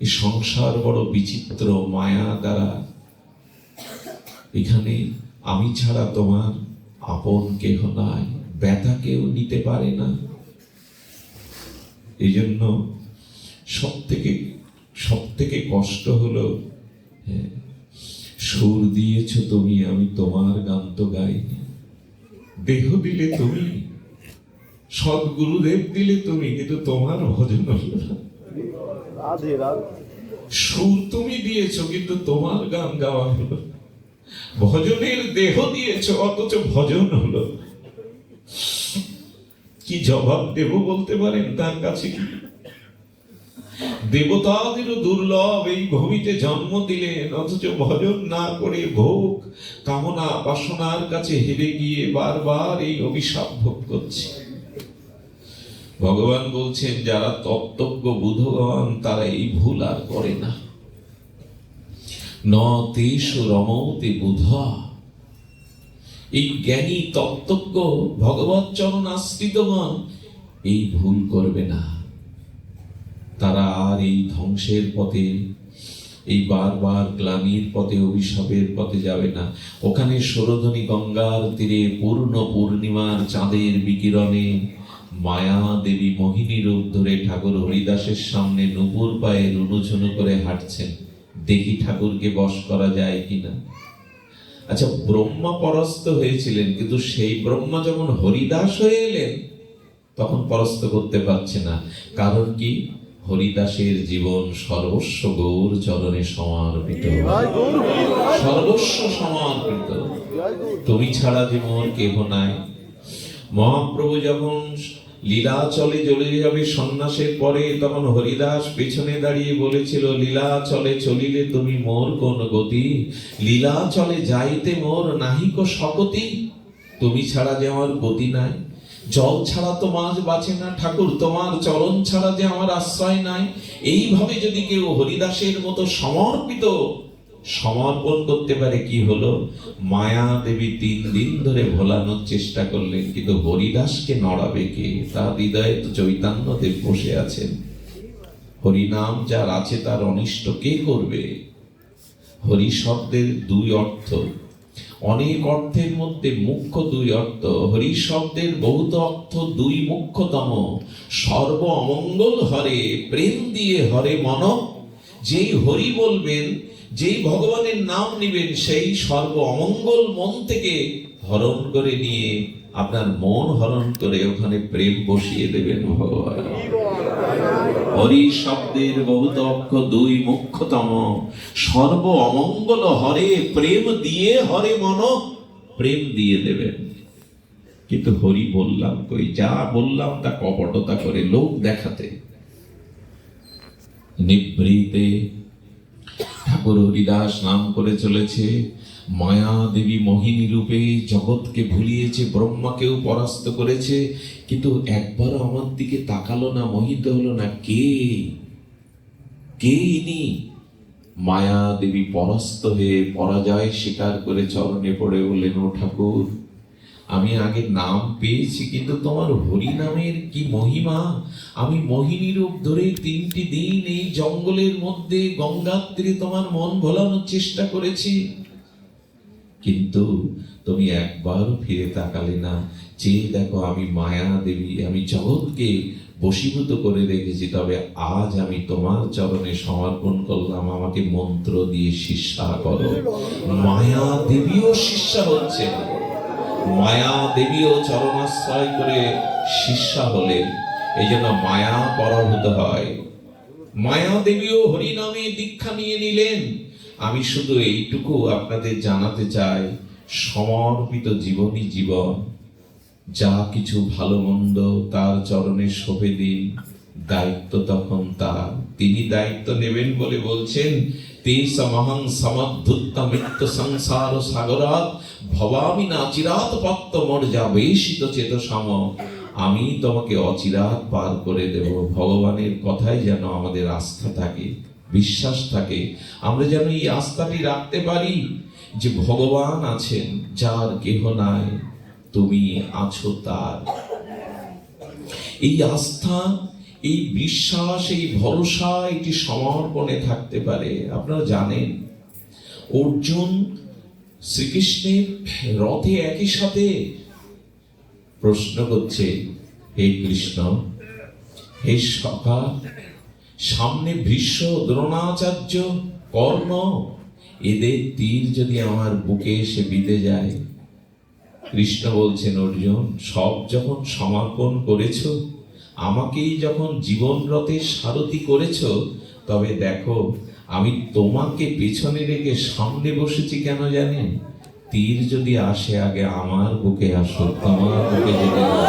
এই সংসার বড় বিচিত্র মায়া দ্বারা। এখানে আমি ছাড়া তোমার আপন কেহ নাই, ব্যথা কেউ নিতে পারে না। এই জন্য সব থেকে কষ্ট হলো, সুর দিয়েছ তুমি, আমি তোমার গান তো গাইনি। দেহ দিলে তুমি, সদ্গুরুদেব দিলে তুমি, কিন্তু তোমার ভজন হলো না। সুর তুমি দিয়েছ, কিন্তু তোমার গান গাওয়া হলো। ভজনের দেহ দিয়েছ, অথচ ভজন হলো। কি জবাব দেব বলতে পারেন তার কাছে? কি দেবতাদেরও দুর্লভ এই ভূমিতে জন্ম দিলেন, অথচ ভজন না করে ভোগ কামনা বাসনার কাছে হেরে গিয়ে বারবার এই অভিশাপ ভোগ করছে। ভগবান বলছেন, যারা তত্ত্বজ্ঞ বুধগণ তারা এই ভুল আর করে না। ন তেষু রমতে বুধা, এই জ্ঞানী তত্ত্বজ্ঞ ভগবৎ চরণ আশ্রিতগণ এই ভুল করবে না। তারা আর এই ধ্বংসের পথে, এই বারবার গ্লানির পথে, অভিশাপের পথে যাবে না। ওখানে সরোধনী গঙ্গার তীরে পূর্ণ পূর্ণিমার চাঁদের বিকিরণে মায়া দেবী মোহিনী রূপ ধরে ঠাকুর হরিদাসের সামনে নুপুর পায়ে রুনুঝুনু করে হাঁটছেন। দেখি ঠাকুরকে বশ করা যায় কিনা। আচ্ছা, ব্রহ্মা পরাস্ত হয়েছিলেন, কিন্তু সেই ব্রহ্মা যখন হরিদাস হয়ে এলেন তখন পরাস্ত করতে পারছে না। কারণ কি? হরিদাসের জীবন সর্বস্ব গৌর চরণে সমর্পিত, সর্বস্ব সমর্পিত। তুমি ছাড়া যে মোর কেহ নাই। মহাপ্রভু যখন লীলাচলে চলে যাবে সন্ন্যাসের পরে, তখন হরিদাস পেছনে দাঁড়িয়ে বলেছিল, লীলাচলে চলিলে তুমি মোর কোন গতি, লীলাচলে যাইতে মোর নাহিক শকতি। তুমি ছাড়া যে আমার গতি নাই। জল ছাড়া তো মাছ বাঁচে না ঠাকুর, তোমার চরণ ছাড়া যে আমার আশ্রয় নাই। এইভাবে যদি কেউ হরিদাসের মতো সমর্পণ করতে পারে, কি হলো? মায়া দেবী 3 দিন ধরে ভোলানোর চেষ্টা করলেন, কিন্তু হরিদাসকে নড়াবে কে? তার হৃদয়ে তো চৈতন্য দেব বসে আছেন। হরিনাম যার আছে তার অনিষ্ট কে করবে? হরি শব্দের 2 অর্থ, অনেক অর্থের মধ্যে মুখ্য 2 অর্থ। হরি শব্দের বহুত অর্থ, 2 মুখ্যতম। সর্ব অমঙ্গল হরে, প্রেম দিয়ে হরে মন। যেই হরি বলবেন, যেই ভগবানের নাম নিবেন, সেই সর্ব অমঙ্গল মন থেকে হরণ করে নিয়ে আপনার মন হরণ করে ওখানে প্রেম বসিয়ে দেবেন ভগবান। হরি শব্দের বহুত অর্থ, 2 মুখ্যতম। সর্ব অমঙ্গল হরে, প্রেম দিয়ে হরে মন, প্রেম দিয়ে দেবেন। কিন্তু হরি বললাম কই? যা বললাম তা কপটতা করে, লোক দেখাতে। নিভৃতে ঠাকুর হরিদাস নাম করে চলেছে। মায়া দেবী মোহিনী রূপে জগৎকে ভুলিয়েছে, ব্রহ্মাকেও পরাস্ত করেছে, কিন্তু একবারও আমার দিকে তাকালো না, মোহিত হলো না। কে ইনি? মায়া দেবী পরাস্ত হয়ে পরাজয় স্বীকার করে চরণে পড়ে বললেন, ও ঠাকুর, আমি আগে নাম পেয়েছি, কিন্তু তোমার হরি নামের কি মহিমা। আমি মোহিনী রূপ ধরে 3টি দিন এই জঙ্গলের মধ্যে গঙ্গার তীরে তোমার মন ভোলানোর চেষ্টা করেছি, কিন্তু তুমি একবারও ফিরে তাকালে না। চেয়ে দেখো, আমি মায়া দেবী, আমি জগৎকে বশীভূত করে রেখেছি, তবে আজ আমি তোমার চরণে সমর্পণ করলাম, আমাকে মন্ত্র দিয়ে শিষ্যা করো। মায়া দেবীও শিষ্যা হচ্ছে, মায়া দেবীও চরণাশ্রয় করে শিষ্যা হলেন। এই জন্য মায়া পরাভূত হয়। মায়া দেবীও হরি নামে দীক্ষা নিয়ে নিলেন। আমি শুধু এইটুকু আপনাদের জানাতে চাই, সমর্পিত জীবনই জীবন। যা কিছু ভালো মন্দ তার চরণে সঁপে দিন, দায়িত্ব তখন তার। তিনি দায়িত্ব নেবেন বলে বলছেন, তে সমহং সমদ্ভুত মৃত্যু সংসার সাগরাত ভবামি না চিরাত পত্ত মর্যাবেশিত চেতসম। আমি তোমাকে অচিরাত পার করে দেব। ভগবানের কথায় যেন আমাদের আস্থা থাকে, বিশ্বাস থাকে। আমরা যেন এই আস্থাটি রাখতে পারি যে ভগবান আছেন, যার কেহ নাই, তুমি আছো তার। এই আস্থা, এই বিশ্বাস, এই ভরসা, এটি সমর্পণে থাকতে পারে। আপনারা জানেন, অর্জুন শ্রীকৃষ্ণের রথে একই সাথে প্রশ্ন করছে, হে কৃষ্ণ, হে সখা, সামনে ভীষ্ম, দ্রোণাচার্য, কর্ণ, এদের তীর যদি আমার বুকে এসে বিঁধে যায়। কৃষ্ণ বলছেন, অর্জুন, সব যখন সমর্পণ করেছ, আমাকেই যখন জীবন রথের সারথি করেছ, তবে দেখো আমি তোমাকে পেছনে রেখে সামনে বসেছি কেন জানেন? তীর যদি আসে আগে আমার বুকে আসো, তোমার বুকে যেতে দাও।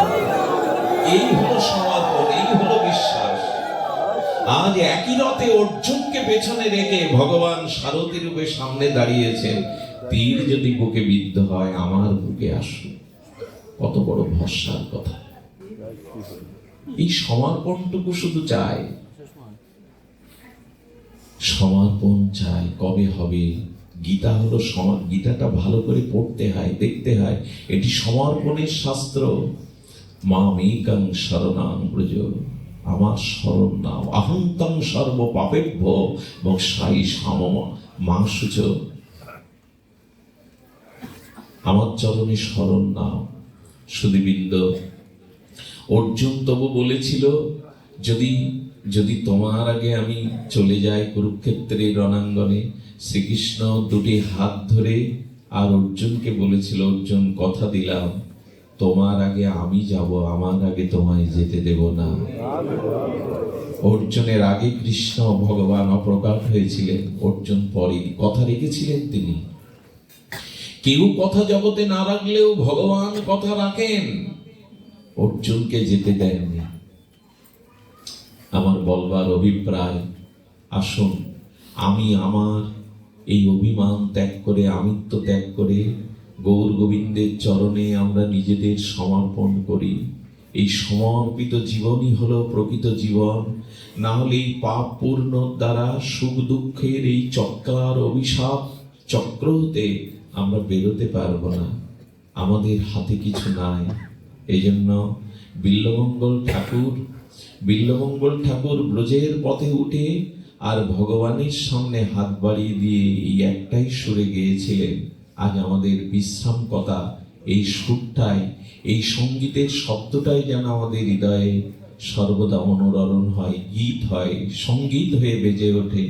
এই হলো সমর্পণ, এই হলো বিশ্বাস। আজ একই রথে অর্জুনকে পেছনে রেখে ভগবান সারথী রূপে সামনে দাঁড়িয়েছেন। তীর যদি বুকে বিদ্ধ হয়, আমার বুকে আসো। কত বড় ভরসার কথা! এই সমর্পণটুকু শুধু চাই, সমর্পণ চাই। কবে হবে? গীতা হলো গীতাটা ভালো করে পড়তে হয়, দেখতে হয়। এটি সমর্পণের শাস্ত্র। মামেকং শরণাং ব্রজ, আমার শরণ নাও। আহন্তং সর্ব পাপেভ্য মোক্ষায় সামম মা শুচ, আমার চরণে শরণ নাও। সুধীবৃন্দ, অর্জুন তবু বলেছিল, যদি যদি তোমার আগে আমি চলে যাই কুরুক্ষেত্রের রণাঙ্গনে। শ্রীকৃষ্ণ দুটি হাত ধরে আর অর্জুনকে বলেছিল, অর্জুন, কথা দিলাম তোমার আগে আমি যাব, আমার আগে তোমায় যেতে দেব না। অর্জুনের আগে কৃষ্ণ ভগবান অপ্রকাশ হয়েছিলেন, অর্জুন পরে কথা রেখেছিলেন। তিনি কেউ কথা জগতে না রাখলেও ভগবান কথা রাখেন। অর্জুনকে যেতে দেননি। আমার বলবার অভিপ্রায়, আসুন আমি আমার এই অভিমান ত্যাগ করে, আমিত্ব ত্যাগ করে গৌর গোবিন্দের চরণে আমরা নিজেদের সমর্পণ করি। এই সমর্পিত জীবনই হলো প্রকৃত জীবন। না হলে এই পাপ পূর্ণ দ্বারা সুখ দুঃখের এই চক্রার অভিশাপ চক্র হতে আমরা বেরোতে পারবো না। আমাদের হাতে কিছু নাই। এই জন্য বিল্লমঙ্গল ঠাকুর ব্রজের পথে উঠে আর ভগবানের সামনে হাত বাড়িয়ে দিয়ে এই একটাই সুরে গেয়েছিলেন, আজ আমাদের বিশ্রাম কথা এই সুরটাই, এই সঙ্গীতের শব্দটাই যেন আমাদের হৃদয়ে সর্বদা অনুরণন হয়, গীত হয়, সঙ্গীত হয়ে বেজে ওঠে।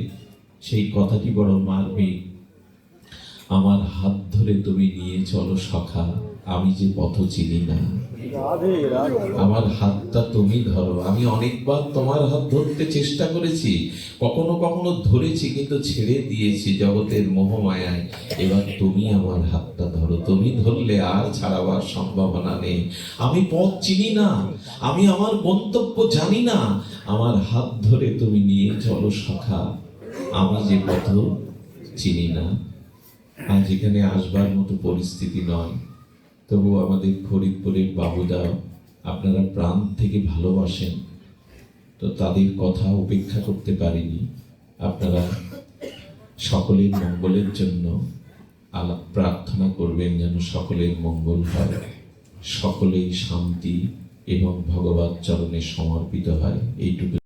সেই কথাটি বড় মার্মিক। আমার হাত ধরে তুমি নিয়ে চলো সখা, আমি যে পথ চিনি না। আমার হাতটা তুমি ধরো। আমি অনেকবার তোমার হাত ধরতে চেষ্টা করেছি, কখনো কখনো ধরেছি, কিন্তু ছেড়ে দিয়েছি জগতের মোহমায়ায়। এবার তুমি আমার হাতটা ধরো। তুমি ধরলে আর ছাড়াবার সম্ভাবনা নেই। আমি পথ চিনি না, আমি আমার গন্তব্য জানি না। আমার হাত ধরে তুমি নিয়ে চলো সখা, আমি যে পথ চিনি না। আজ এখানে আসবার মতো পরিস্থিতি নয়, তবু আমাদের ফরিদপুরের বাবুদা আপনারা প্রাণ থেকে ভালোবাসেন, তো তাদের কথা উপেক্ষা করতে পারিনি। আপনারা সকলের মঙ্গলের জন্য আলাপ প্রার্থনা করবেন, যেন সকলের মঙ্গল হয়, সকলেই শান্তি এবং ভগবত চরণে সমর্পিত হয়। এইটুকু